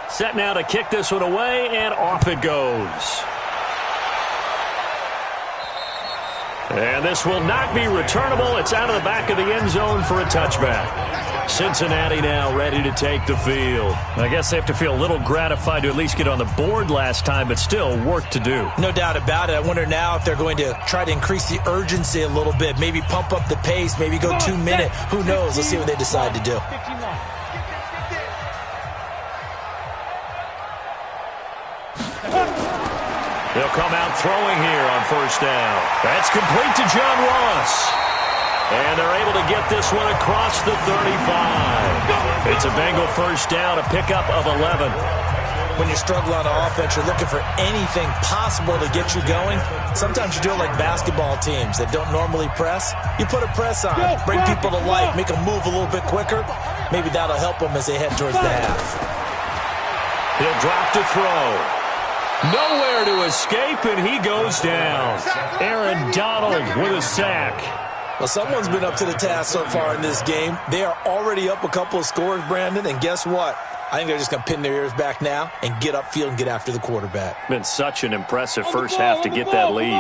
Speaker 2: Set now to kick this one away, and off it goes. And this will not be returnable. It's out of the back of the end zone for a touchback. Cincinnati now ready to take the field. I guess they have to feel a little gratified to at least get on the board last time, but still work to do.
Speaker 1: No doubt about it. I wonder now if they're going to try to increase the urgency a little bit, maybe pump up the pace, maybe go 2 minute. Who knows? Let's see what they decide to do.
Speaker 2: They'll come out throwing here on 1st down. That's complete to John Ross. And they're able to get this one across the 35. It's a Bengal 1st down, a pickup of 11.
Speaker 1: When you're struggling on offense, you're looking for anything possible to get you going. Sometimes you do it like basketball teams that don't normally press. You put a press on, bring people to life, make them move a little bit quicker. Maybe that'll help them as they head towards the half.
Speaker 2: He'll drop to throw. Nowhere to escape, and he goes down. Aaron Donald with a sack.
Speaker 1: Well, someone's been up to the task so far in this game. They are already up a couple of scores, Brandon, and guess what? I think they're just going to pin their ears back now and get upfield and get after the quarterback.
Speaker 2: Been such an impressive first half to get that lead.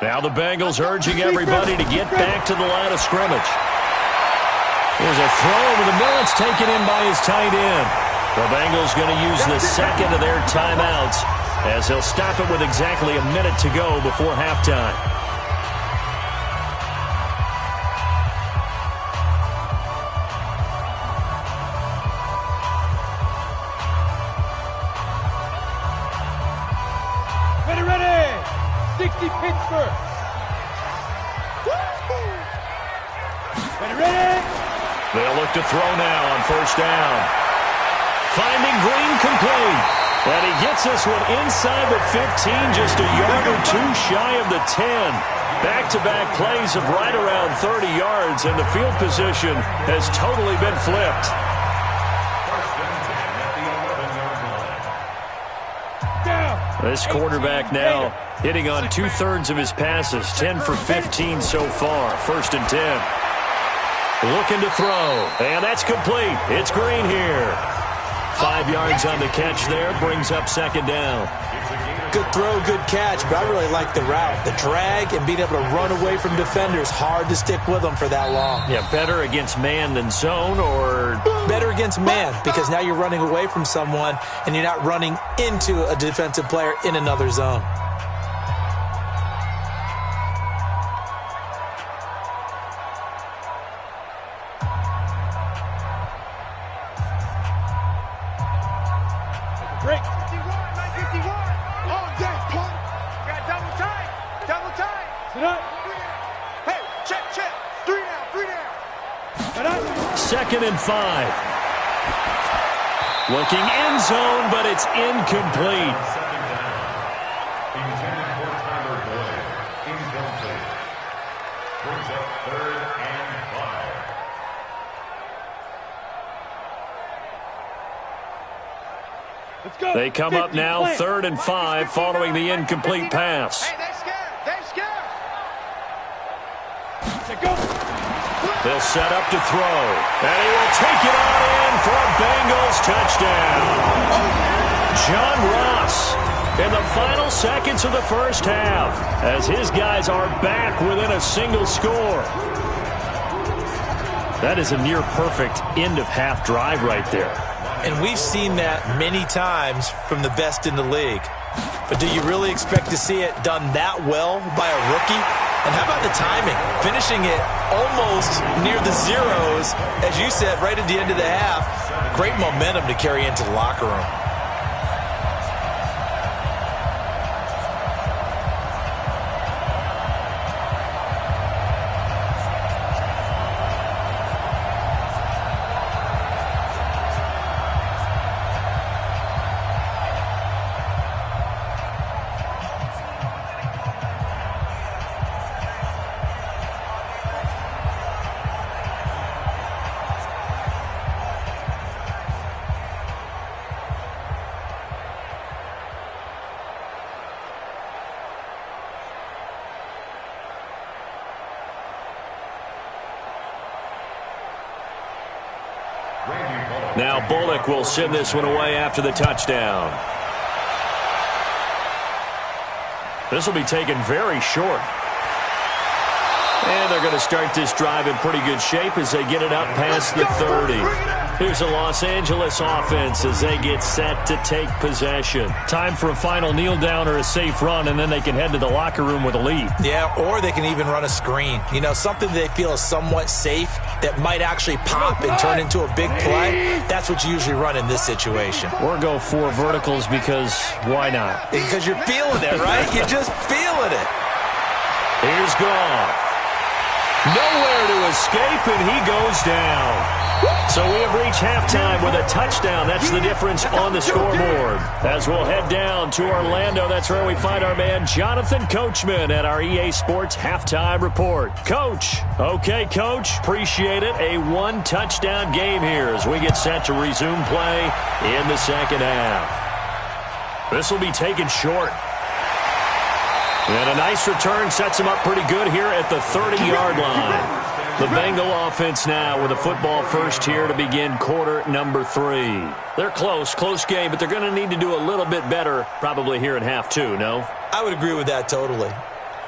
Speaker 2: Now the Bengals urging everybody to get back to the line of scrimmage. There's a throw over the middle. It's taken in by his tight end. The Bengals going to use the second of their timeouts as they'll stop it with exactly a minute to go before halftime.
Speaker 3: Ready! 60 Pittsburgh! Ready!
Speaker 2: They'll look to throw now on 1st down. Finding Green complete. And he gets this one inside the 15, just a yard or two shy of the 10. Back-to-back plays of right around 30 yards, and the field position has totally been flipped. This quarterback now hitting on 2/3 of his passes, 10 for 15 so far, 1st and 10. Looking to throw, and that's complete. It's Green here. 5 yards on the catch there, brings up 2nd down.
Speaker 1: Good throw, good catch, but I really like the route. The drag and being able to run away from defenders, hard to stick with them for that long.
Speaker 2: Yeah, better against man than zone, or?
Speaker 1: Better against man, because now you're running away from someone and you're not running into a defensive player in another zone.
Speaker 3: Break. 51. Oh, dang, punt. Got double time. Sit up. Hey, check. 3 down. Sit up.
Speaker 2: 2nd and 5. Looking end zone, but it's incomplete.
Speaker 4: Intended for Tyler Boyd. Incomplete. Brings up 3rd and 5.
Speaker 3: Let's go.
Speaker 2: They come up now 3rd and 5 following the incomplete pass.
Speaker 3: Hey, they scared.
Speaker 2: They'll set up to throw. And he will take it on in for a Bengals touchdown. John Ross in the final seconds of the first half as his guys are back within a single score. That is a near-perfect end-of-half drive right there.
Speaker 1: And we've seen that many times from the best in the league. But do you really expect to see it done that well by a rookie? And how about the timing? Finishing it almost near the zeros, as you said, right at the end of the half. Great momentum to carry into the locker room.
Speaker 2: Now Bullock will send this one away after the touchdown. This will be taken very short. And they're going to start this drive in pretty good shape as they get it up past the 30. Here's the Los Angeles offense as they get set to take possession. Time for a final kneel down or a safe run, and then they can head to the locker room with a lead.
Speaker 1: Yeah, or they can even run a screen. You know, something they feel is somewhat safe that might actually pop and turn into a big play. That's what you usually run in this situation.
Speaker 2: Or go 4 verticals because why not?
Speaker 1: Because you're feeling it, right? You're just feeling it.
Speaker 2: Here's Goff. Nowhere to escape, and he goes down. So we have reached halftime with a touchdown. That's the difference on the scoreboard. As we'll head down to Orlando, that's where we find our man Jonathan Coachman at our EA Sports Halftime Report. Coach. Okay, Coach. Appreciate it. A 1-touchdown game here as we get set to resume play in the second half. This will be taken short. And a nice return sets him up pretty good here at the 30-yard line. The Bengal offense now with a football first here to begin quarter number 3. They're close game, but they're going to need to do a little bit better probably here in half 2, no?
Speaker 1: I would agree with that totally.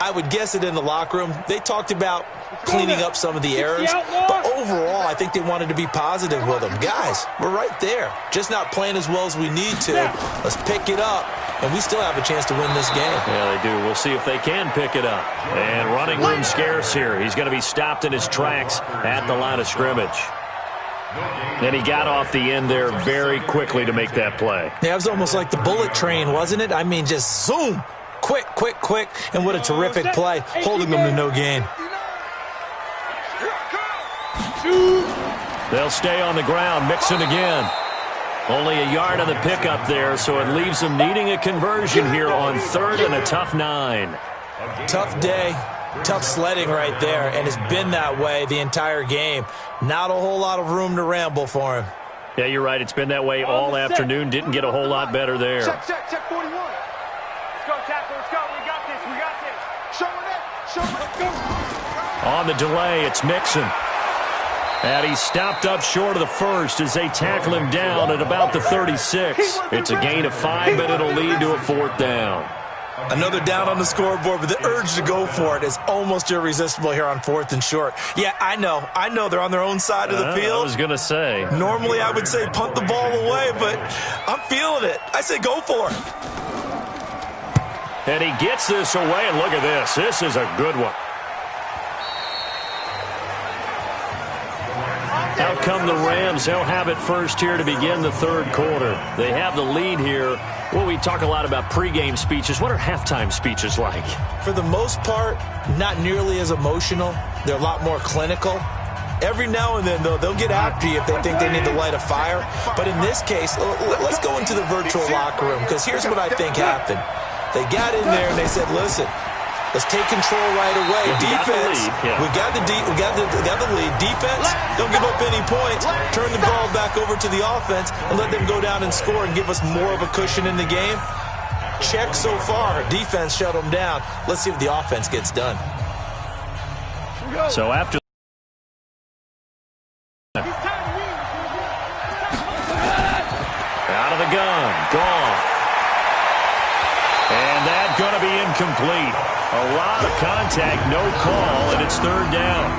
Speaker 1: I would guess it in the locker room. They talked about cleaning up some of the errors, but overall, I think they wanted to be positive with them. Guys, we're right there. Just not playing as well as we need to. Let's pick it up, and we still have a chance to win this game.
Speaker 2: Yeah, they do. We'll see if they can pick it up. And running room scarce here. He's going to be stopped in his tracks at the line of scrimmage. And he got off the end there very quickly to make that play.
Speaker 1: Yeah, it was almost like the bullet train, wasn't it? I mean, just zoom. Quick, and what a terrific play, holding them to no gain.
Speaker 2: They'll stay on the ground, Mixon again. Only a yard on the pickup there, so it leaves them needing a conversion here on 3rd and a tough 9.
Speaker 1: Tough day, tough sledding right there, and it's been that way the entire game. Not a whole lot of room to ramble for him.
Speaker 2: Yeah, you're right. It's been that way all afternoon. Didn't get a whole lot better there.
Speaker 3: Check 41. Let's go, tackle. Let's go. We got this. Show it. Let's go.
Speaker 2: On the delay, it's Mixon. And he's stopped up short of the first as they tackle him down at about the 36. It's a gain of 5, but it'll lead to a 4th down.
Speaker 1: Another down on the scoreboard, but the urge to go for it is almost irresistible here on 4th and short. Yeah, I know they're on their own side of the field.
Speaker 2: I was going to say.
Speaker 1: Normally I would say punt the ball away, but I'm feeling it. I say go for it.
Speaker 2: And he gets this away, and look at this. This is a good one. Out come the Rams. They'll have it first here to begin the 3rd quarter. They have the lead here. Well, we talk a lot about pregame speeches. What are halftime speeches like?
Speaker 1: For the most part, not nearly as emotional. They're a lot more clinical. Every now and then, though, they'll get after you if they think they need to light a fire. But in this case, let's go into the virtual locker room, because here's what I think happened. They got in there and they said, listen, let's take control right away. Defense, we got the lead. Defense, don't give up any points. Turn the ball back over to the offense and let them go down and score and give us more of a cushion in the game. Check so far. Defense shut them down. Let's see if the offense gets done.
Speaker 2: So after gun. Goff. And that's going to be incomplete. A lot of contact, no call, and it's third down.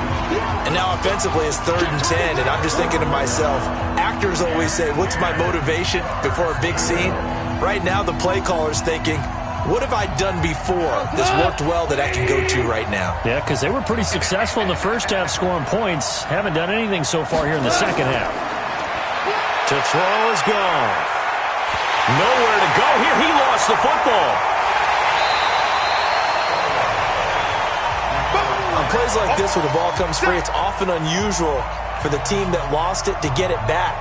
Speaker 1: And now offensively it's 3rd and 10, and I'm just thinking to myself, actors always say, what's my motivation before a big scene? Right now the play caller's thinking, what have I done before that's worked well that I can go to right now?
Speaker 2: Yeah, because they were pretty successful in the first half scoring points. Haven't done anything so far here in the second half. To throw is Goff. Nowhere to go here. He lost the football.
Speaker 1: On plays like this where the ball comes free, it's often unusual for the team that lost it to get it back.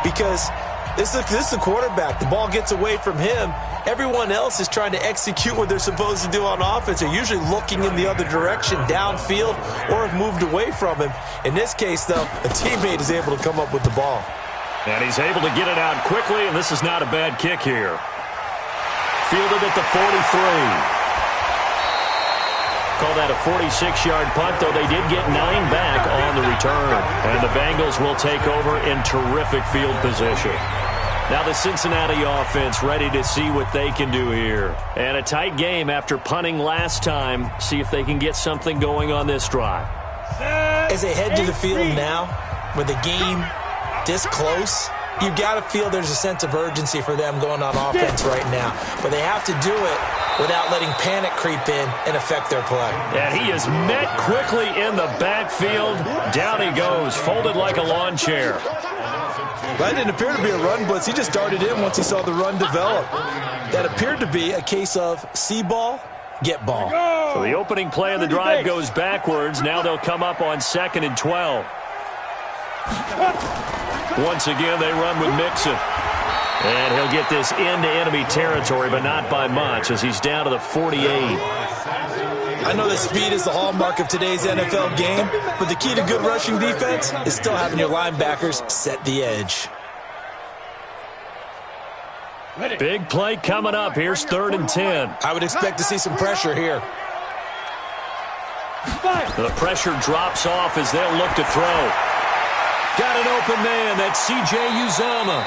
Speaker 1: Because this is the quarterback. The ball gets away from him. Everyone else is trying to execute what they're supposed to do on offense. They're usually looking in the other direction, downfield, or have moved away from him. In this case, though, a teammate is able to come up with the ball.
Speaker 2: And he's able to get it out quickly, and this is not a bad kick here. Fielded at the 43. Call that a 46-yard punt, though they did get 9 back on the return. And the Bengals will take over in terrific field position. Now the Cincinnati offense ready to see what they can do here. And a tight game after punting last time. See if they can get something going on this drive.
Speaker 1: As they head to the field now, with the game this close, you got to feel there's a sense of urgency for them going on offense right now. But they have to do it without letting panic creep in and affect their play.
Speaker 2: And he is met quickly in the backfield. Down he goes, folded like a lawn chair.
Speaker 1: That didn't appear to be a run blitz. He just darted in once he saw the run develop. That appeared to be a case of see ball, get ball.
Speaker 2: So the opening play of the drive goes backwards. Now they'll come up on 2nd and 12. Once again, they run with Mixon. And he'll get this into enemy territory, but not by much, as he's down to the 48.
Speaker 1: I know that speed is the hallmark of today's NFL game, but the key to good rushing defense is still having your linebackers set the edge.
Speaker 2: Big play coming up. Here's 3rd and 10.
Speaker 1: I would expect to see some pressure here.
Speaker 2: The pressure drops off as they'll look to throw. Got an open man. That's C.J. Uzomah.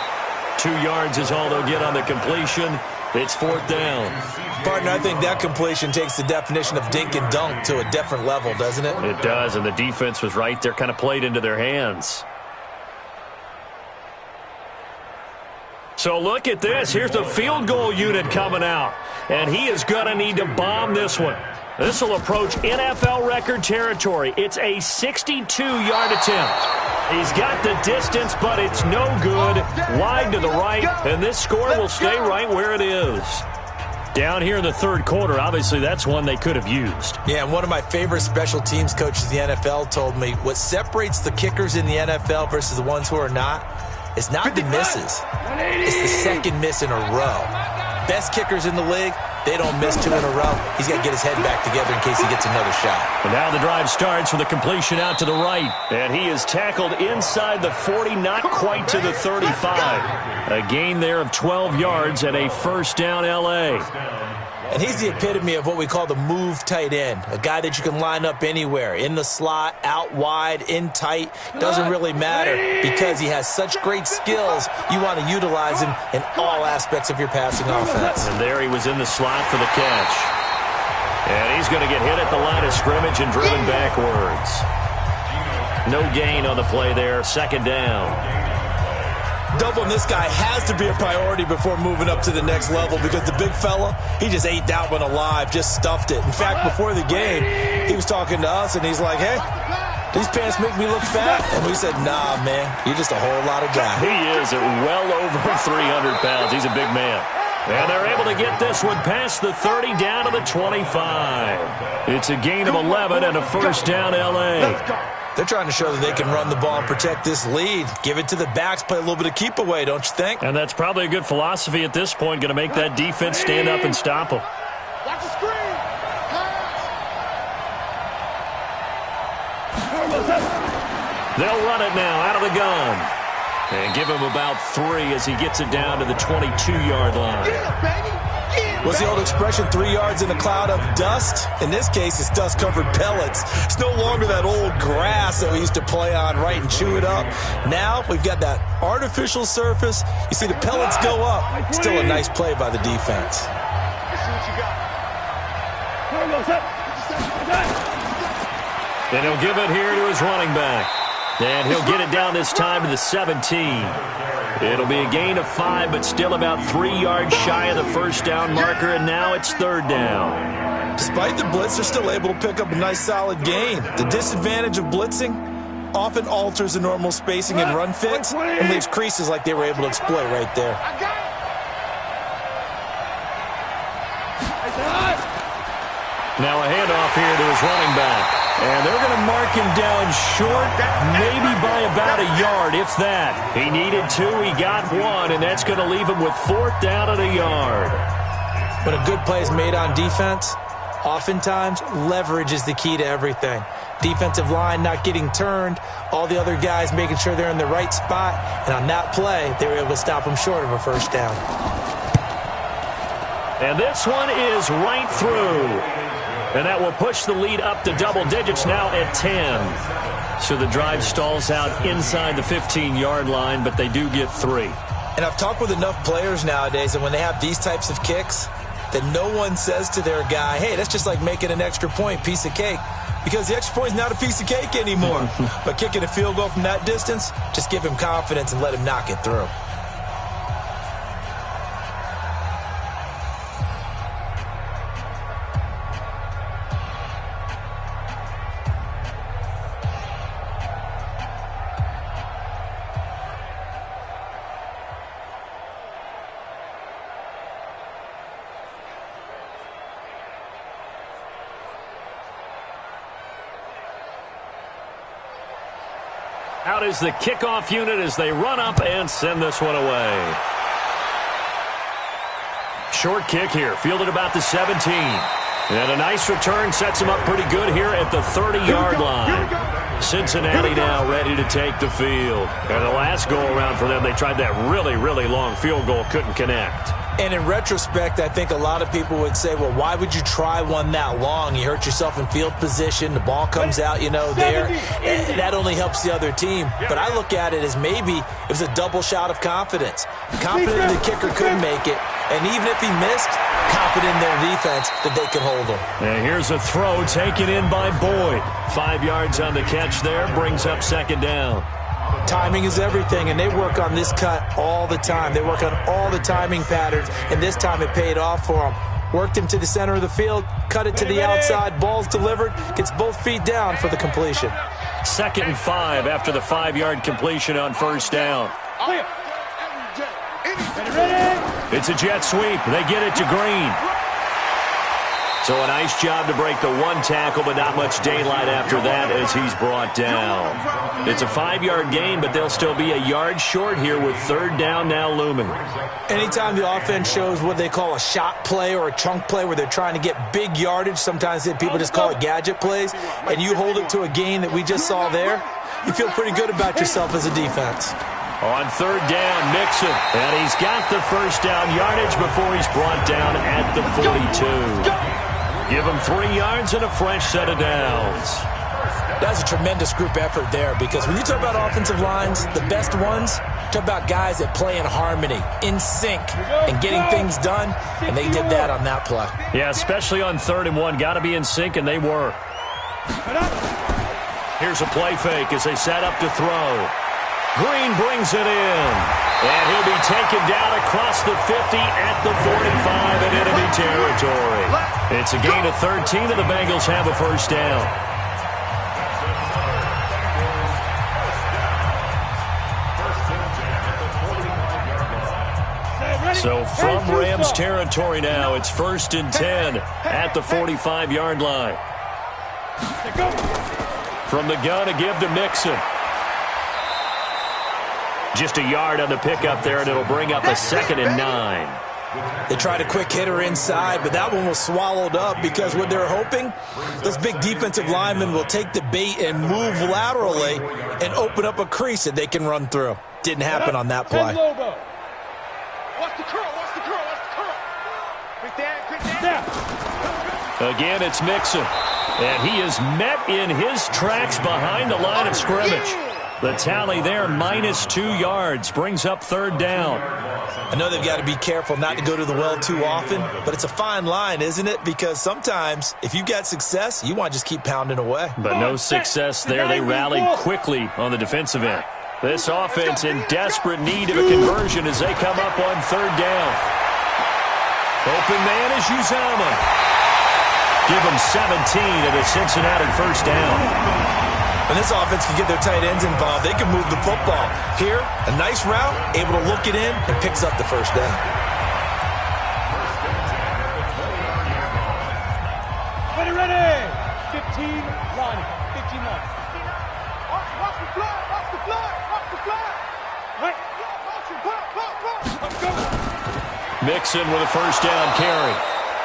Speaker 2: 2 yards is all they'll get on the completion. It's 4th down.
Speaker 1: Partner, I think that completion takes the definition of dink and dunk to a different level, doesn't it?
Speaker 2: It does, and the defense was right there, kind of played into their hands. So look at this. Here's the field goal unit coming out. And he is going to need to bomb this one. This will approach NFL record territory. It's a 62-yard attempt. He's got the distance, but it's no good. Wide to the right, and this score will stay right where it is. Down here in the 3rd quarter, obviously that's one they could have used.
Speaker 1: Yeah, and one of my favorite special teams coaches in the NFL told me what separates the kickers in the NFL versus the ones who are not is not the misses. It's the 2nd miss in a row. Best kickers in the league, they don't miss 2 in a row. He's got to get his head back together in case he gets another shot.
Speaker 2: And now the drive starts with a completion out to the right. And he is tackled inside the 40, not quite to the 35. A gain there of 12 yards and a 1st down L.A.
Speaker 1: And he's the epitome of what we call the move tight end. A guy that you can line up anywhere. In the slot, out wide, in tight. Doesn't really matter because he has such great skills. You want to utilize him in all aspects of your passing offense.
Speaker 2: And there he was in the slot for the catch. And he's going to get hit at the line of scrimmage and driven backwards. No gain on the play there. 2nd down.
Speaker 1: Doubling this guy has to be a priority before moving up to the next level because the big fella, he just ate that one alive, just stuffed it. In fact, before the game, he was talking to us, and he's like, hey, these pants make me look fat. And we said, nah, man, you're just a whole lot of guy.
Speaker 2: He is at well over 300 pounds. He's a big man. And they're able to get this one past the 30 down to the 25. It's a gain of 11 and a 1st down L.A.
Speaker 1: They're trying to show that they can run the ball and protect this lead. Give it to the backs, play a little bit of keep away, don't you think?
Speaker 2: And that's probably a good philosophy at this point, going to make that defense stand up and stop them.
Speaker 3: Watch the screen.
Speaker 2: They'll run it now out of the gun. And give him about 3 as he gets it down to the 22-yard line.
Speaker 3: Yeah, baby.
Speaker 1: What's the old expression, 3 yards in a cloud of dust? In this case, it's dust-covered pellets. It's no longer that old grass that we used to play on, right, and chew it up. Now we've got that artificial surface. You see the pellets go up. Still a nice play by the defense.
Speaker 3: Let's see what you got.
Speaker 2: And he'll give it here to his running back. And he'll get it down this time to the 17. It'll be a gain of 5, but still about 3 yards shy of the first down marker, and now it's third down.
Speaker 1: Despite the blitz, they're still able to pick up a nice solid gain. The disadvantage of blitzing often alters the normal spacing and run fits and leaves creases like they were able to exploit right there.
Speaker 2: Now a handoff here to his running back. And they're going to mark him down short, maybe by about a yard, if that. He needed 2, he got 1, and that's going to leave him with 4th down and a yard.
Speaker 1: When a good play is made on defense, oftentimes leverage is the key to everything. Defensive line not getting turned, all the other guys making sure they're in the right spot, and on that play, they were able to stop him short of a first down.
Speaker 2: And this one is right through. And that will push the lead up to double digits now at 10. So the drive stalls out inside the 15-yard line, but they do get 3.
Speaker 1: And I've talked with enough players nowadays that when they have these types of kicks, that no one says to their guy, hey, that's just like making an extra point, piece of cake. Because the extra point is not a piece of cake anymore. But kicking a field goal from that distance, just give him confidence and let him knock it through.
Speaker 2: Out is the kickoff unit as they run up and send this one away. Short kick here, fielded about the 17. And a nice return sets him up pretty good here at the 30-yard line. Cincinnati now ready to take the field. And the last go-around for them, they tried that really, really long field goal, couldn't connect.
Speaker 1: And in retrospect, I think a lot of people would say, well, why would you try one that long? You hurt yourself in field position. The ball comes out, there. And that only helps the other team. But I look at it as maybe it was a double shot of confidence. Confident the kicker could make it. And even if he missed, confident in their defense that they could hold him.
Speaker 2: And here's a throw taken in by Boyd. 5 yards on the catch there, brings up second down.
Speaker 1: Timing is everything, and they work on this cut all the time. They work on all the timing patterns, and this time it paid off for them. Worked him to the center of the field, cut it to the outside, ball's delivered, gets both feet down for the completion.
Speaker 2: 2nd and 5 after the 5-yard completion on first down. It's a jet sweep. They get it to Green. So a nice job to break the 1 tackle, but not much daylight after that as he's brought down. It's a 5-yard gain, but they'll still be a yard short here with third down now looming.
Speaker 1: Anytime the offense shows what they call a shot play or a chunk play where they're trying to get big yardage, sometimes people just call it gadget plays, and you hold it to a gain that we just saw there, you feel pretty good about yourself as a defense.
Speaker 2: On third down, Mixon, and he's got the first down yardage before he's brought down at the 42. Give him 3 yards and a fresh set of downs.
Speaker 1: That's a tremendous group effort there, because when you talk about offensive lines, the best ones, talk about guys that play in harmony, in sync, and getting things done, and they did that on that play.
Speaker 2: Yeah, especially on 3rd and 1. Got to be in sync, and they were. Here's a play fake as they set up to throw. Green brings it in, and he'll be taken down across the 50 at the 45 in enemy territory. It's a gain of 13, and the Bengals have a first down. So from Rams territory now, it's 1st and 10 at the 45-yard line. From the gun, a give to Mixon. Just a yard on the pickup there, and it'll bring up a 2nd and 9.
Speaker 1: They tried a quick hitter inside, but that one was swallowed up because what they're hoping, those big defensive linemen will take the bait and move laterally and open up a crease that they can run through. Didn't happen on that play.
Speaker 3: Watch the curl, watch the curl, watch the curl.
Speaker 2: Again, it's Mixon. And he is met in his tracks behind the line of scrimmage. The tally there, -2 yards, brings up 3rd down.
Speaker 1: I know they've got to be careful not to go to the well too often, but it's a fine line, isn't it? Because sometimes, if you've got success, you want to just keep pounding away.
Speaker 2: But no success there. They rallied quickly on the defensive end. This offense in desperate need of a conversion as they come up on 3rd down. Open man is Uzomah. Give them 17 at a Cincinnati 1st down.
Speaker 1: When this offense can get their tight ends involved, they can move the football. Here, a nice route, able to look it in, and picks up the 1st down.
Speaker 3: Ready. 15 line. 15 line. Watch the fly. Watch the fly. Watch the fly. Right. Let's go.
Speaker 2: Mixon with a 1st down carry.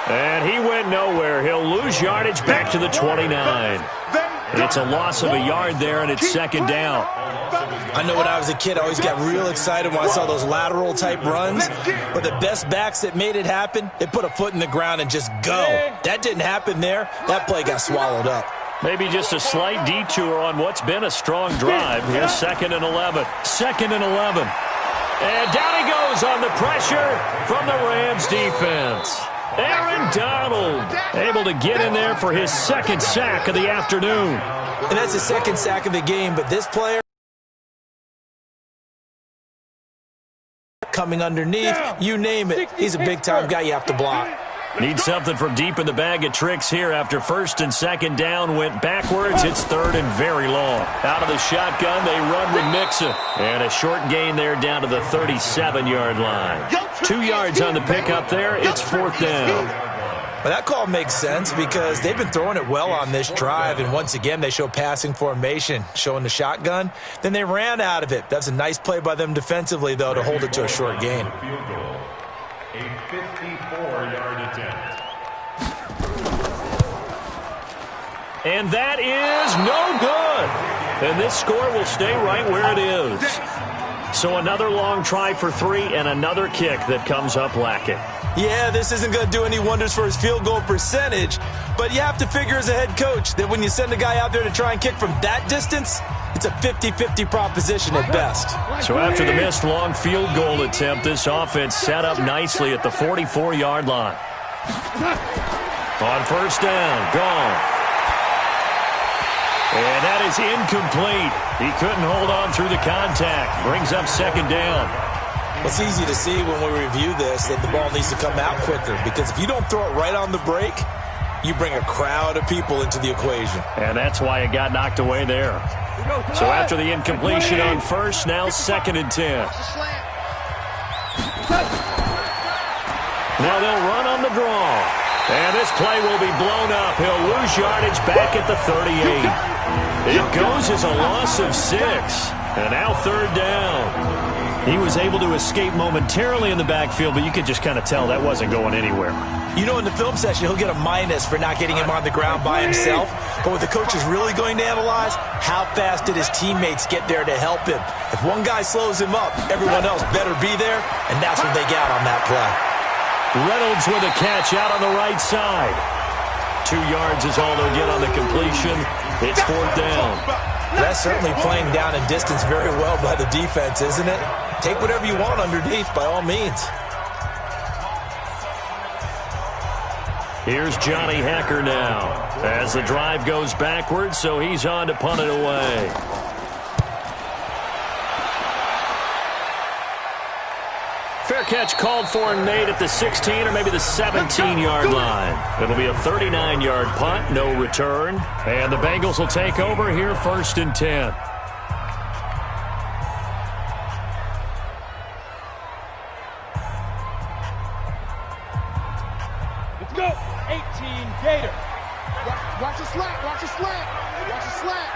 Speaker 2: And he went nowhere. He'll lose yardage back to the 29. It's a loss of a yard there, and it's 2nd down.
Speaker 1: I know when I was a kid, I always got real excited when I saw those lateral-type runs. But the best backs that made it happen, they put a foot in the ground and just go. That didn't happen there. That play got swallowed up.
Speaker 2: Maybe just a slight detour on what's been a strong drive. Here's 2nd and 11. 2nd and 11. And down he goes on the pressure from the Rams defense. Aaron Donald able to get in there for his 2nd sack of the afternoon.
Speaker 1: And that's his 2nd sack of the game, but this player coming underneath, you name it. He's a big-time guy you have to block.
Speaker 2: Need something from deep in the bag of tricks here after 1st and 2nd down went backwards. It's 3rd and very long. Out of the shotgun, they run with Mixon. And a short gain there down to the 37-yard line. 2 yards on the pickup there. It's 4th down.
Speaker 1: Well, that call makes sense because they've been throwing it well on this drive, and once again they show passing formation, showing the shotgun. Then they ran out of it. That's a nice play by them defensively, though, to hold it to a short gain.
Speaker 4: A 54-yard attempt.
Speaker 2: And that is no good. And this score will stay right where it is. So another long try for 3 and another kick that comes up lacking.
Speaker 1: Yeah, this isn't going to do any wonders for his field goal percentage, but you have to figure as a head coach that when you send a guy out there to try and kick from that distance, it's a 50-50 proposition at best.
Speaker 2: So after the missed long field goal attempt, this offense set up nicely at the 44-yard line. On 1st down, gone. And that is incomplete. He couldn't hold on through the contact. Brings up 2nd down.
Speaker 1: It's easy to see when we review this that the ball needs to come out quicker because if you don't throw it right on the break, you bring a crowd of people into the equation.
Speaker 2: And that's why it got knocked away there. So after the incompletion on 1st, now 2nd and 10. Now they'll run on the draw. And this play will be blown up. He'll lose yardage back at the 38. It goes as a loss of 6. And now 3rd down. He was able to escape momentarily in the backfield, but you could just kind of tell that wasn't going anywhere.
Speaker 1: You know, in the film session, he'll get a minus for not getting him on the ground by himself. But what the coach is really going to analyze, how fast did his teammates get there to help him? If one guy slows him up, everyone else better be there, and that's what they got on that play.
Speaker 2: Reynolds with a catch out on the right side. 2 yards is all they'll get on the completion. It's 4th down.
Speaker 1: That's certainly playing down and distance very well by the defense, isn't it? Take whatever you want underneath, by all means.
Speaker 2: Here's Johnny Hecker now as the drive goes backwards, so he's on to punt it away. Fair catch called for and made at the 16 or maybe the 17-yard line. It'll be a 39-yard punt, no return. And the Bengals will take over here 1st and 10.
Speaker 3: Let's go. 18 Gator. Watch the slant. Watch the slant. Watch the slant.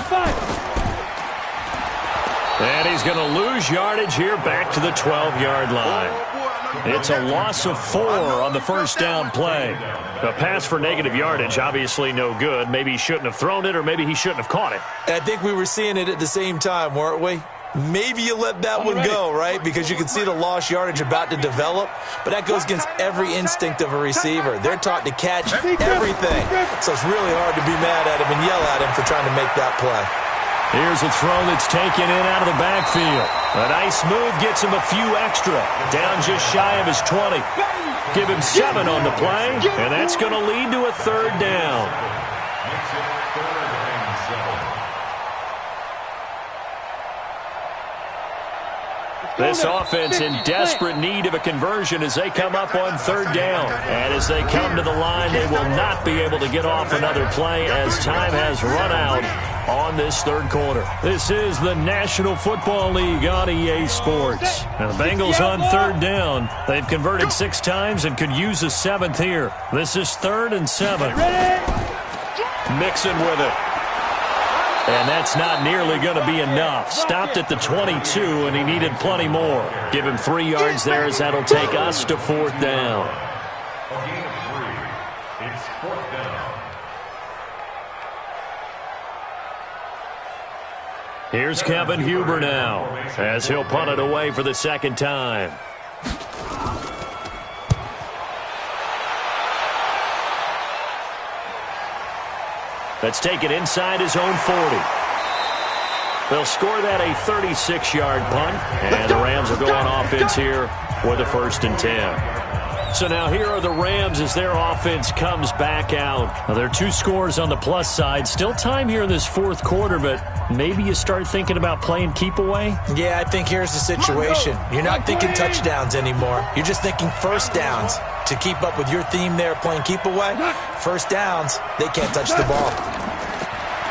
Speaker 3: 5.
Speaker 2: And he's going to lose yardage here back to the 12-yard line. It's a loss of 4 on the 1st down play. A pass for negative yardage, obviously no good. Maybe he shouldn't have thrown it, or maybe he shouldn't have caught it.
Speaker 1: And I think we were seeing it at the same time, weren't we? maybe you let that one go, right? Because you can see the lost yardage about to develop, but that goes against every instinct of a receiver. They're taught to catch everything, so it's really hard to be mad at him and yell at him for trying to make that play.
Speaker 2: Here's a throw that's taken in out of the backfield. A nice move gets him a few extra. Down just shy of his 20. Give him 7 on the play, and that's going to lead to a 3rd down.
Speaker 4: Makes it 3rd and 7.
Speaker 2: This offense in desperate need of a conversion as they come up on 3rd down. And as they come to the line, they will not be able to get off another play as time has run out on this 3rd quarter. This is the National Football League on EA Sports. Now the Bengals on 3rd down. They've converted 6 times and could use a 7th here. This is 3rd and 7. Mixon with it. And that's not nearly going to be enough. Stopped at the 22, and he needed plenty more. Give him 3 yards there as that'll take us to 4th down.
Speaker 4: A gain of 3. It's 4th down.
Speaker 2: Here's Kevin Huber now as he'll punt it away for the 2nd time. Let's take it inside his own 40. They'll score that a 36-yard punt, and the Rams will go on offense here with a 1st and 10. So now here are the Rams as their offense comes back out. Now there are 2 scores on the plus side. Still time here in this 4th quarter, but maybe you start thinking about playing keep away?
Speaker 1: Yeah, I think here's the situation. You're not thinking touchdowns anymore. You're just thinking 1st downs. To keep up with your theme there, playing keep away, 1st downs, they can't touch the ball.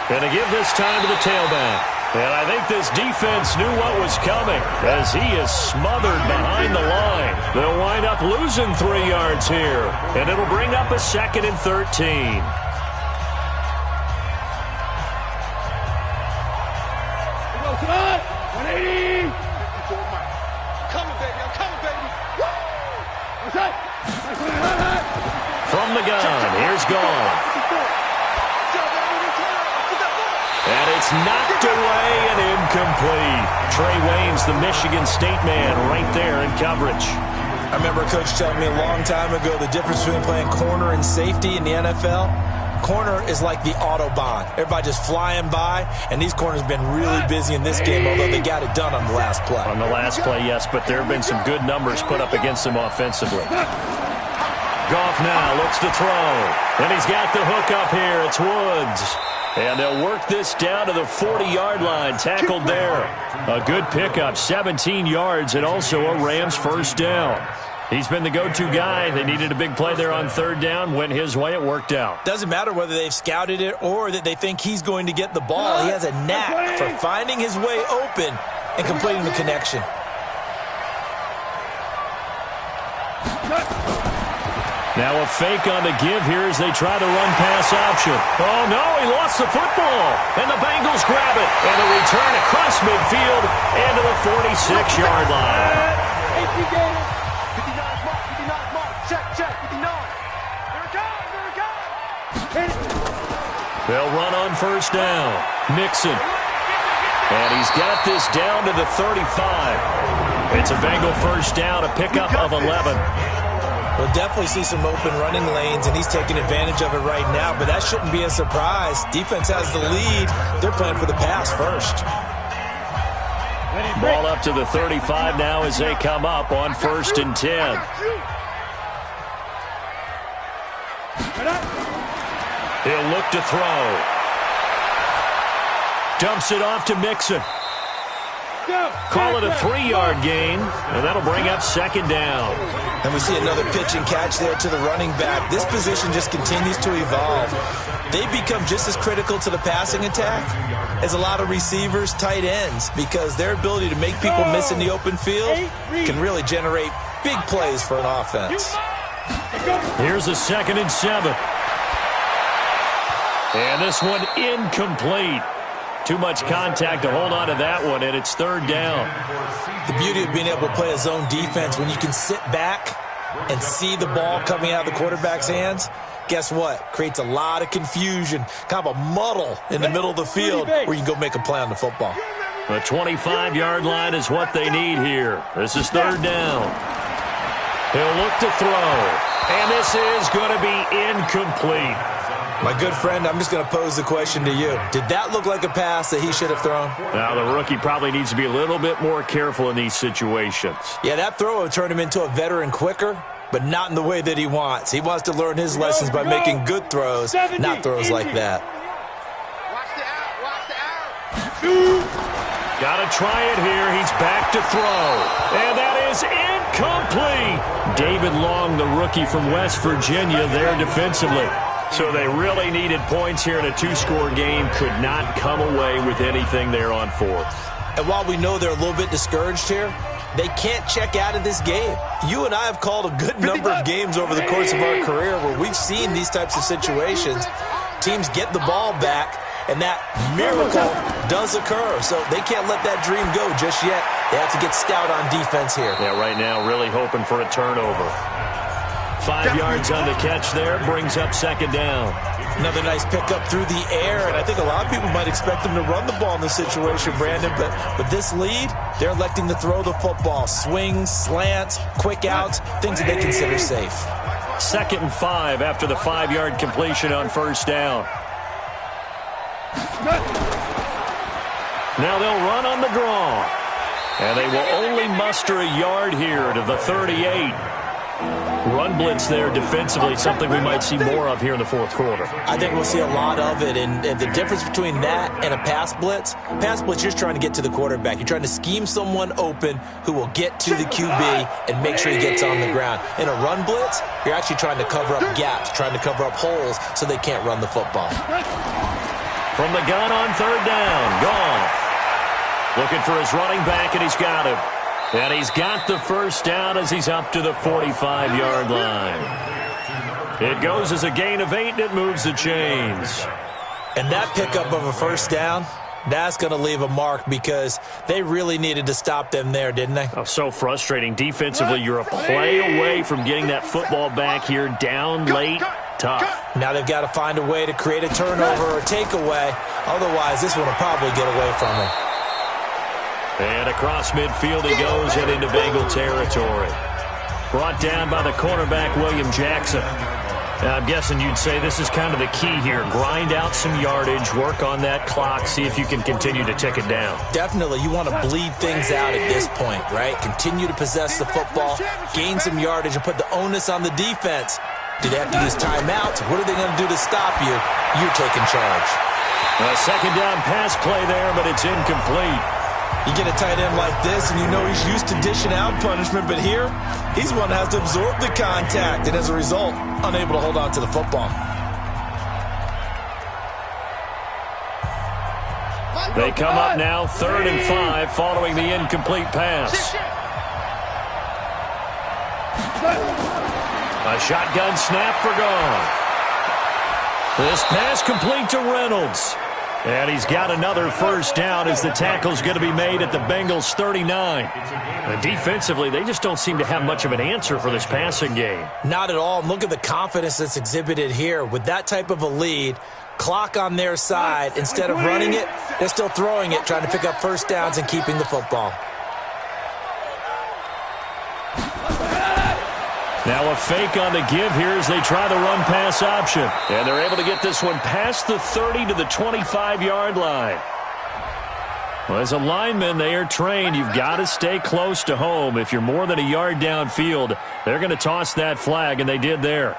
Speaker 2: Going to give this time to the tailback. And I think this defense knew what was coming as he is smothered behind the line. They'll wind up losing 3 yards here, and it'll bring up a 2nd and 13. From the gun, here's Gone. And it's knocked away and incomplete. Trey Waynes, the Michigan State man, right there in coverage.
Speaker 1: I remember a coach telling me a long time ago the difference between playing corner and safety in the NFL. Corner is like the Autobahn. Everybody just flying by, and these corners have been really busy in this game, although they got it done on the last play.
Speaker 2: On the last play, yes, but there have been some good numbers put up against them offensively. Goff now looks to throw, and he's got the hook up here. It's Woods. And they'll work this down to the 40-yard line, tackled there. A good pickup, 17 yards, and also a Rams 1st down. He's been the go-to guy. They needed a big play there on 3rd down. Went his way. It worked out.
Speaker 1: Doesn't matter whether they've scouted it or that they think he's going to get the ball. He has a knack for finding his way open and completing the connection.
Speaker 2: Now a fake on the give here as they try the run-pass option. Oh, no, he lost the football. And the Bengals grab it. And a return across midfield into the 46-yard line.
Speaker 3: 59 mark. Check, 59. There it goes.
Speaker 2: They'll run on 1st down. Mixon. And he's got this down to the 35. It's a Bengal 1st down, a pickup of 11.
Speaker 1: We'll definitely see some open running lanes, and he's taking advantage of it right now, but that shouldn't be a surprise. Defense has the lead. They're playing for the pass first.
Speaker 2: Ball up to the 35 now as they come up on 1st and 10. He'll look to throw. Dumps it off to Mixon. Call it a 3-yard gain, and that'll bring up 2nd down.
Speaker 1: And we see another pitch and catch there to the running back. This position just continues to evolve. They become just as critical to the passing attack as a lot of receivers, tight ends, because their ability to make people miss in the open field can really generate big plays for an offense.
Speaker 2: Here's a 2nd and 7. And this one incomplete. Too much contact to hold on to that one, and it's 3rd down.
Speaker 1: The beauty of being able to play a zone defense, when you can sit back and see the ball coming out of the quarterback's hands, guess what? Creates a lot of confusion, kind of a muddle in the middle of the field where you can go make a play on the football.
Speaker 2: The 25-yard line is what they need here. This is third down. He'll look to throw. And this is going to be incomplete.
Speaker 1: My good friend, I'm just going to pose the question to you. Did that look like a pass that he should have thrown?
Speaker 2: Now, the rookie probably needs to be a little bit more careful in these situations.
Speaker 1: Yeah, that throw will turn him into a veteran quicker, but not in the way that he wants. He wants to learn his lessons by making good throws, not throws like that.
Speaker 2: Got to try it here. He's back to throw. And that is incomplete. David Long, the rookie from West Virginia, there defensively. So they really needed points here in a two-score game. Could not come away with anything there on fourth.
Speaker 1: And while we know they're a little bit discouraged here, they can't check out of this game. You and I have called a good number of games over the course of our career where we've seen these types of situations. Teams get the ball back, and that miracle does occur. So they can't let that dream go just yet. They have to get stout on defense here.
Speaker 2: Yeah, right now really hoping for a turnover. 5 yards on the catch there, brings up second down.
Speaker 1: Another nice pickup through the air, and I think a lot of people might expect them to run the ball in this situation, Brandon, but with this lead, they're electing to throw the football. Swings, slants, quick outs, things that they consider safe.
Speaker 2: 2nd and 5 after the 5-yard completion on first down. Now they'll run on the draw. And they will only muster a yard here to the 38. Run blitz there defensively, something we might see more of here in the fourth quarter.
Speaker 1: I think we'll see a lot of it, and the difference between that and a pass blitz, you're just trying to get to the quarterback. You're trying to scheme someone open who will get to the QB and make sure he gets on the ground. In a run blitz, you're actually trying to cover up gaps, trying to cover up holes so they can't run the football.
Speaker 2: From the gun on third down, Goff. Looking for his running back, and he's got him. And he's got the first down as he's up to the 45-yard line. It goes as a gain of 8, and it moves the chains.
Speaker 1: And that pickup of a first down, that's going to leave a mark because they really needed to stop them there, didn't they?
Speaker 2: Oh, so frustrating. Defensively, you're a play away from getting that football back here down late. Tough.
Speaker 1: Now they've got to find a way to create a turnover or a takeaway. Otherwise, this one will probably get away from them.
Speaker 2: And across midfield he goes and into Bengal territory. Brought down by the cornerback, William Jackson. Now, I'm guessing you'd say this is kind of the key here. Grind out some yardage, work on that clock, see if you can continue to tick it down.
Speaker 1: Definitely. You want to bleed things out at this point, right? Continue to possess the football, gain some yardage, and put the onus on the defense. Do they have to use timeouts? What are they going to do to stop you? You're taking charge.
Speaker 2: A second down pass play there, but it's incomplete.
Speaker 1: You get a tight end like this, and you know he's used to dishing out punishment, but here, he's one that has to absorb the contact, and as a result, unable to hold on to the football.
Speaker 2: They come up now, 3rd and 5, following the incomplete pass. A shotgun snap for Goff. This pass complete to Reynolds. And he's got another first down as the tackle's going to be made at the Bengals' 39. And defensively, they just don't seem to have much of an answer for this passing game.
Speaker 1: Not at all. And look at the confidence that's exhibited here. With that type of a lead, clock on their side, instead of running it, they're still throwing it, trying to pick up first downs and keeping the football.
Speaker 2: Now a fake on the give here as they try the run-pass option. And they're able to get this one past the 30 to the 25-yard line. Well, as a lineman, they are trained. You've got to stay close to home. If you're more than a yard downfield, they're going to toss that flag, and they did there.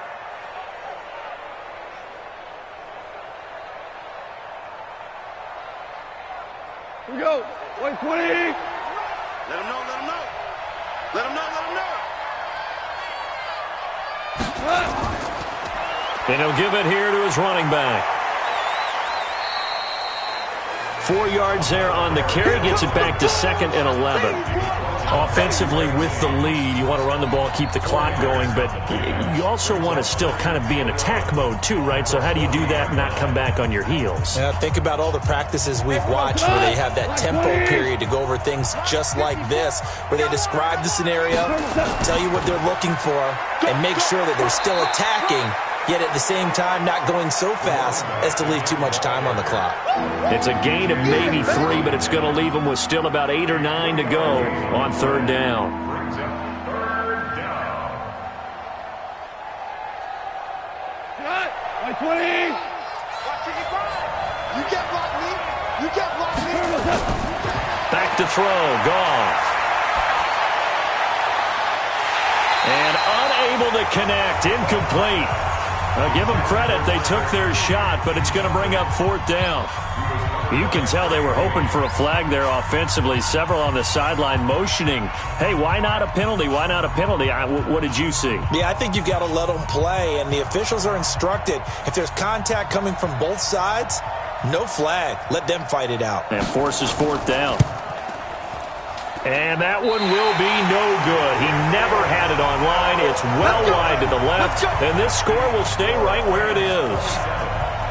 Speaker 3: Here we go. 120. Let him know, let him know. Let him know, let him know.
Speaker 2: And he'll give it here to his running back. 4 yards there on the carry, gets it back to 2nd and 11. Offensively with the lead, you want to run the ball, keep the clock going, but you also want to still kind of be in attack mode too, right? So how do you do that and not come back on your heels?
Speaker 1: Yeah, think about all the practices we've watched where they have that tempo period to go over things just like this, where they describe the scenario, tell you what they're looking for, and make sure that they're still attacking yet at the same time not going so fast as to leave too much time on the clock.
Speaker 2: It's a gain of maybe 3, but it's going to leave them with still about 8 or 9 to go on third down.
Speaker 3: Like 20. You get blocked me. You get blocked me.
Speaker 2: Back to throw. Goff. And unable to connect. Incomplete. Now give them credit. They took their shot, but it's going to bring up fourth down. You can tell they were hoping for a flag there offensively. Several on the sideline motioning, hey, why not a penalty? Why not a penalty? What did you see?
Speaker 1: Yeah, I think you've got to let them play, and the officials are instructed. If there's contact coming from both sides, no flag. Let them fight it out.
Speaker 2: And forces fourth down. And that one will be no good. He never had it on line. It's well wide to the left, and this score will stay right where it is.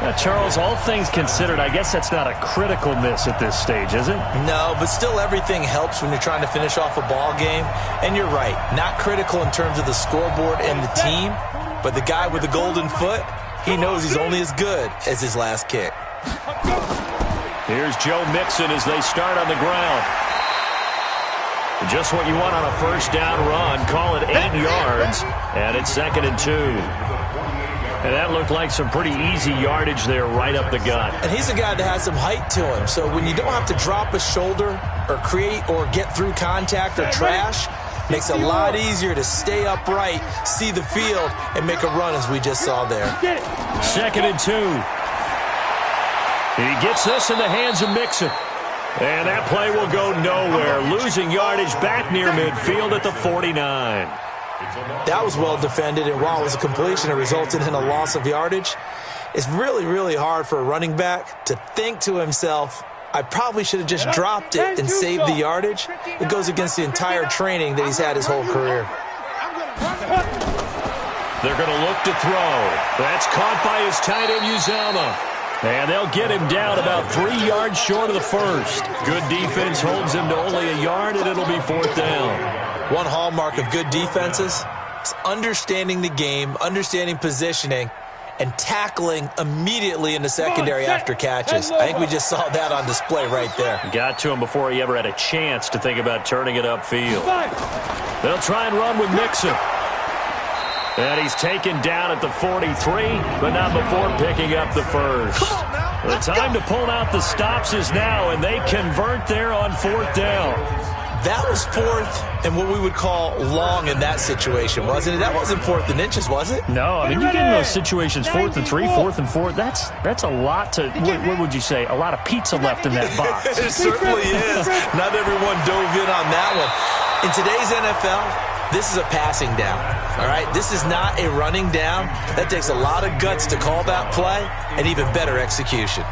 Speaker 2: Now, Charles, all things considered, I guess that's not a critical miss at this stage, is it?
Speaker 1: No, but still everything helps when you're trying to finish off a ball game. And you're right, not critical in terms of the scoreboard and the team, but the guy with the golden foot, he knows he's only as good as his last kick.
Speaker 2: Here's Joe Mixon as they start on the ground. Just what you want on a first down run. Call it 8 yards, and it's 2nd and 2. And that looked like some pretty easy yardage there right up the gut.
Speaker 1: And he's a guy that has some height to him. So when you don't have to drop a shoulder or create or get through contact or trash, makes it a lot easier to stay upright, see the field, and make a run as we just saw there.
Speaker 2: 2nd and 2. He gets this in the hands of Mixon. And that play will go nowhere. Losing yardage back near midfield at the 49.
Speaker 1: That was well defended, and while it was a completion, it resulted in a loss of yardage. It's really, really hard for a running back to think to himself, I probably should have just dropped it and saved the yardage. It goes against the entire training that he's had his whole career.
Speaker 2: They're going to look to throw. That's caught by his tight end, Uzomah. And they'll get him down about 3 yards short of the first. Good defense holds him to only a yard, and it'll be fourth down.
Speaker 1: One hallmark of good defenses is understanding the game, understanding positioning, and tackling immediately in the secondary after catches. I think we just saw that on display right there.
Speaker 2: Got to him before he ever had a chance to think about turning it upfield. They'll try and run with Mixon. And he's taken down at the 43, but not before picking up the first. The time to pull out the stops is now, and they convert there on fourth down.
Speaker 1: That was fourth and what we would call long in that situation, wasn't it? That wasn't 4th and inches, was it?
Speaker 2: No, I mean, you get in those situations 4th and 3, 4th and 4. That's a lot to, what would you say, a lot of pizza left in that box.
Speaker 1: It certainly is. Not everyone dove in on that one. In today's NFL, this is a passing down, all right? This is not a running down. That takes a lot of guts to call that play and even better execution.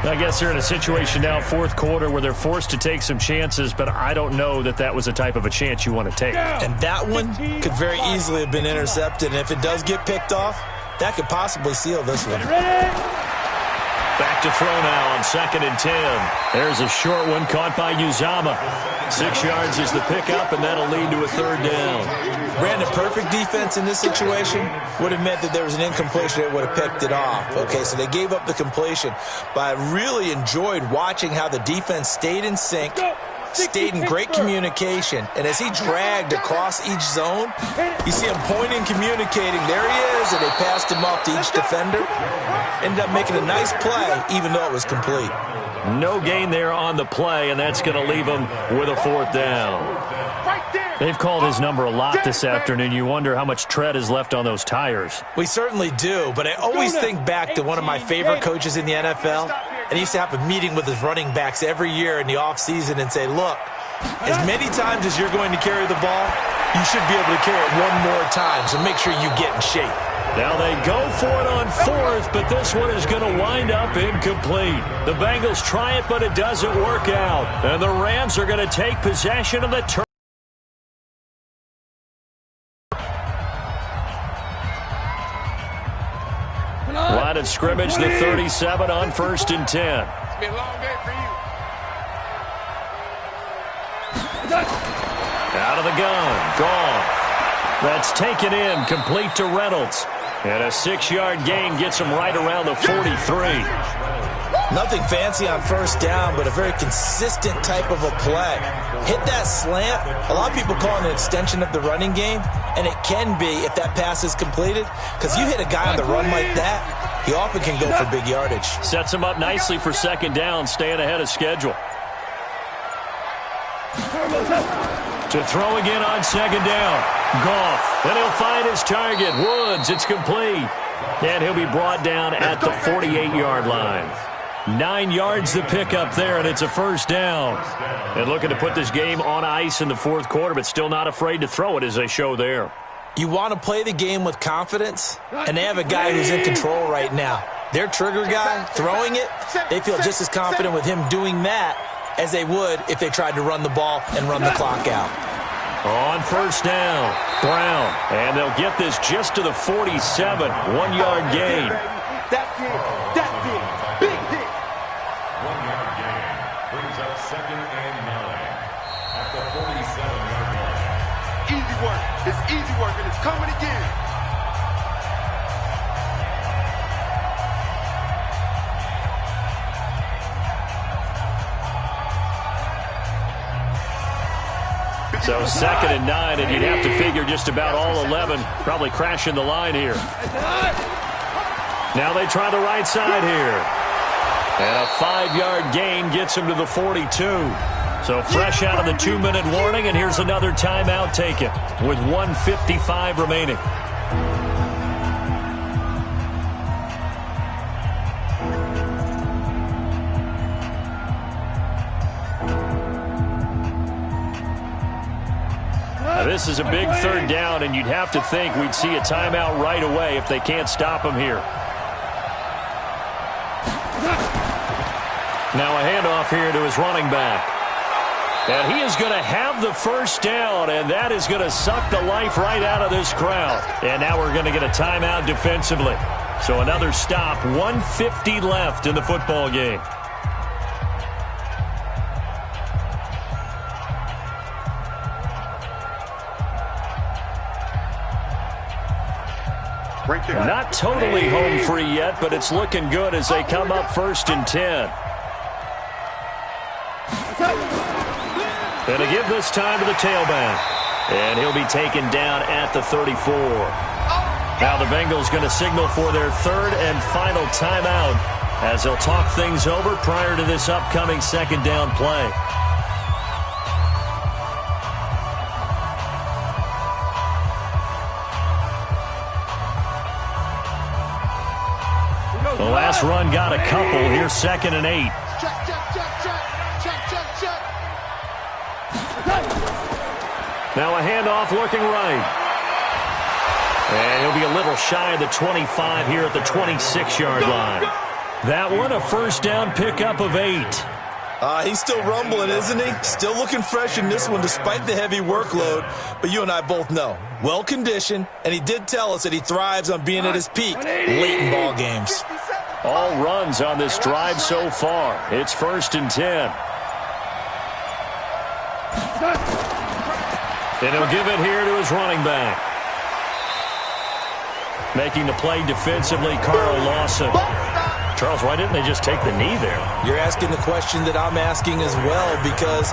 Speaker 2: I guess they're in a situation now, fourth quarter, where they're forced to take some chances, but I don't know that that was the type of a chance you want to take.
Speaker 1: And that one could very easily have been intercepted, and if it does get picked off, that could possibly seal this one.
Speaker 2: Back to throw now on 2nd and 10. There's a short one caught by Uzomah. 6 yards is the pickup, and that'll lead to a third down.
Speaker 1: Brandon, perfect defense in this situation would have meant that there was an incompletion that would have picked it off. Okay, so they gave up the completion, but I really enjoyed watching how the defense stayed in sync, stayed in great communication, and as he dragged across each zone, you see him pointing, communicating. There he is, and they passed him off to each defender. Ended up making a nice play, even though it was complete.
Speaker 2: No gain there on the play, and that's going to leave him with a fourth down. They've called his number a lot this afternoon. You wonder how much tread is left on those tires.
Speaker 1: We certainly do, but I always think back to one of my favorite coaches in the NFL, and he used to have a meeting with his running backs every year in the offseason and say, look, as many times as you're going to carry the ball, you should be able to carry it one more time, so make sure you get in shape.
Speaker 2: Now they go for it on fourth, but this one is going to wind up incomplete. The Bengals try it, but it doesn't work out. And the Rams are going to take possession of the turn. Line of scrimmage, the 37 on 1st and 10.
Speaker 3: It's been a long day for you.
Speaker 2: Out of the gun, Goff. That's taken in, complete to Reynolds. And a 6-yard gain gets him right around the 43.
Speaker 1: Nothing fancy on first down, but a very consistent type of a play. Hit that slant. A lot of people call it an extension of the running game, and it can be if that pass is completed, because you hit a guy on the run like that, he often can go for big yardage.
Speaker 2: Sets him up nicely for second down, staying ahead of schedule. To throw again on second down. Goff, and he'll find his target. Woods, it's complete. And he'll be brought down at the 48-yard line. 9 yards to pick up there, and it's a first down. And looking to put this game on ice in the fourth quarter, but still not afraid to throw it as they show there.
Speaker 1: You want to play the game with confidence, and they have a guy who's in control right now. Their trigger guy, throwing it, they feel just as confident with him doing that as they would if they tried to run the ball and run the clock out.
Speaker 2: On first down, Brown, and they'll get this just to the 47, 1-yard gain.
Speaker 3: That's it. That's it. Big hit.
Speaker 4: 1-yard gain brings up 2nd and 9 at the 47-yard line.
Speaker 3: Easy work. It's easy work, and it's coming again.
Speaker 2: So 2nd and 9, and you'd have to figure just about all 11 probably crashing the line here. Now they try the right side here. And a 5-yard gain gets him to the 42. So fresh out of the 2-minute warning, and here's another timeout taken with 1:55 remaining. This is a big third down, and you'd have to think we'd see a timeout right away if they can't stop him here. Now a handoff here to his running back. And he is going to have the first down, and that is going to suck the life right out of this crowd. And now we're going to get a timeout defensively. So another stop, 1:50 left in the football game. Not totally home free yet, but it's looking good as they come up 1st and 10. And to give this time to the tailback. And he'll be taken down at the 34. Now the Bengals going to signal for their 3rd and final timeout as they'll talk things over prior to this upcoming 2nd down play. The last run got a couple. Here's 2nd and 8.
Speaker 3: Check, check, check, check. Check, check, check.
Speaker 2: Now a handoff looking right. And he'll be a little shy of the 25 here at the 26-yard line. That one, a first down pickup of 8.
Speaker 1: He's still rumbling, isn't he? Still looking fresh in this one despite the heavy workload. But you and I both know, well-conditioned, and he did tell us that he thrives on being at his peak late in ball games.
Speaker 2: All runs on this drive so far. It's 1st and 10. And he'll give it here to his running back. Making the play defensively, Carl Lawson. Charles, why didn't they just take the knee there?
Speaker 1: You're asking the question that I'm asking as well, because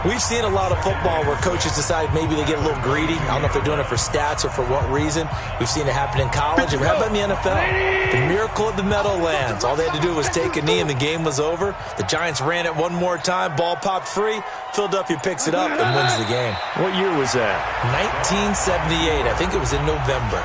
Speaker 1: we've seen a lot of football where coaches decide maybe they get a little greedy. I don't know if they're doing it for stats or for what reason. We've seen it happen in college, and how about in the NFL? The miracle of the Meadowlands. All they had to do was take a knee, and the game was over. The Giants ran it one more time. Ball popped free. Philadelphia picks it up and wins the game.
Speaker 2: What year was that?
Speaker 1: 1978. I think it was in November.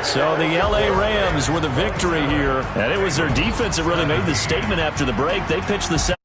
Speaker 2: So the L.A. Rams with a victory here. And it was their defense that really made the statement after the break. They pitched the